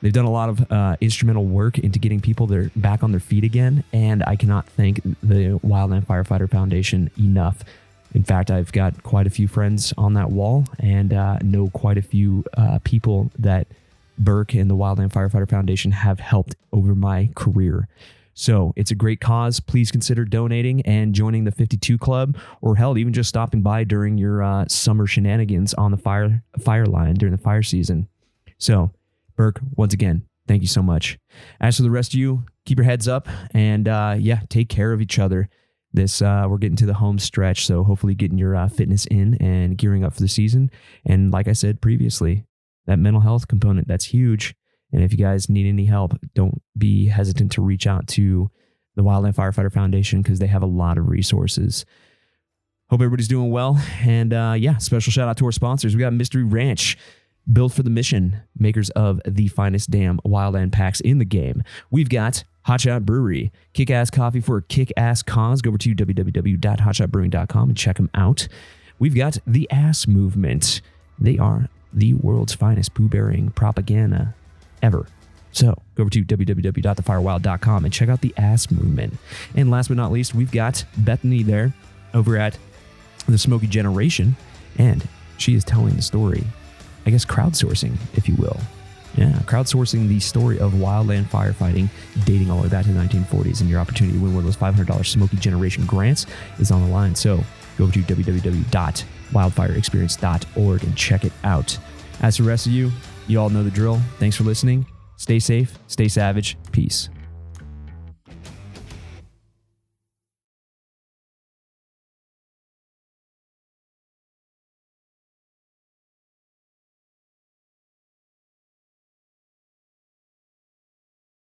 They've done a lot of instrumental work into getting people back on their feet again. And I cannot thank the Wildland Firefighter Foundation enough. In fact, I've got quite a few friends on that wall and know quite a few people that Burk and the Wildland Firefighter Foundation have helped over my career. So it's a great cause. Please consider donating and joining the 52 Club, or hell, even just stopping by during your summer shenanigans on the fire line during the fire season. So, Burk, once again, thank you so much. As for the rest of you, keep your heads up and yeah, take care of each other. We're getting to the home stretch, so hopefully getting your fitness in and gearing up for the season. And like I said previously, that mental health component, that's huge. And if you guys need any help, don't be hesitant to reach out to the Wildland Firefighter Foundation because they have a lot of resources. Hope everybody's doing well. And yeah, special shout out to our sponsors. We got Mystery Ranch, built for the mission, makers of the finest damn Wildland packs in the game. We've got Hotshot Brewery, kick-ass coffee for a kick-ass cause. Go over to www.hotshotbrewing.com and check them out. We've got the Ass Movement. They are the world's finest poo-bearing propaganda ever. So go over to www.thefirewild.com and check out the Ass Movement. And last but not least, we've got Bethany there over at the Smoky Generation, and she is telling the story, I guess crowdsourcing, if you will. Yeah, crowdsourcing the story of wildland firefighting dating all the way back to the 1940s, and your opportunity to win one of those $500 Smoky Generation grants is on the line. So go over to www.wildfireexperience.org and check it out. As for the rest of you, you all know the drill. Thanks for listening. Stay safe, stay savage. Peace.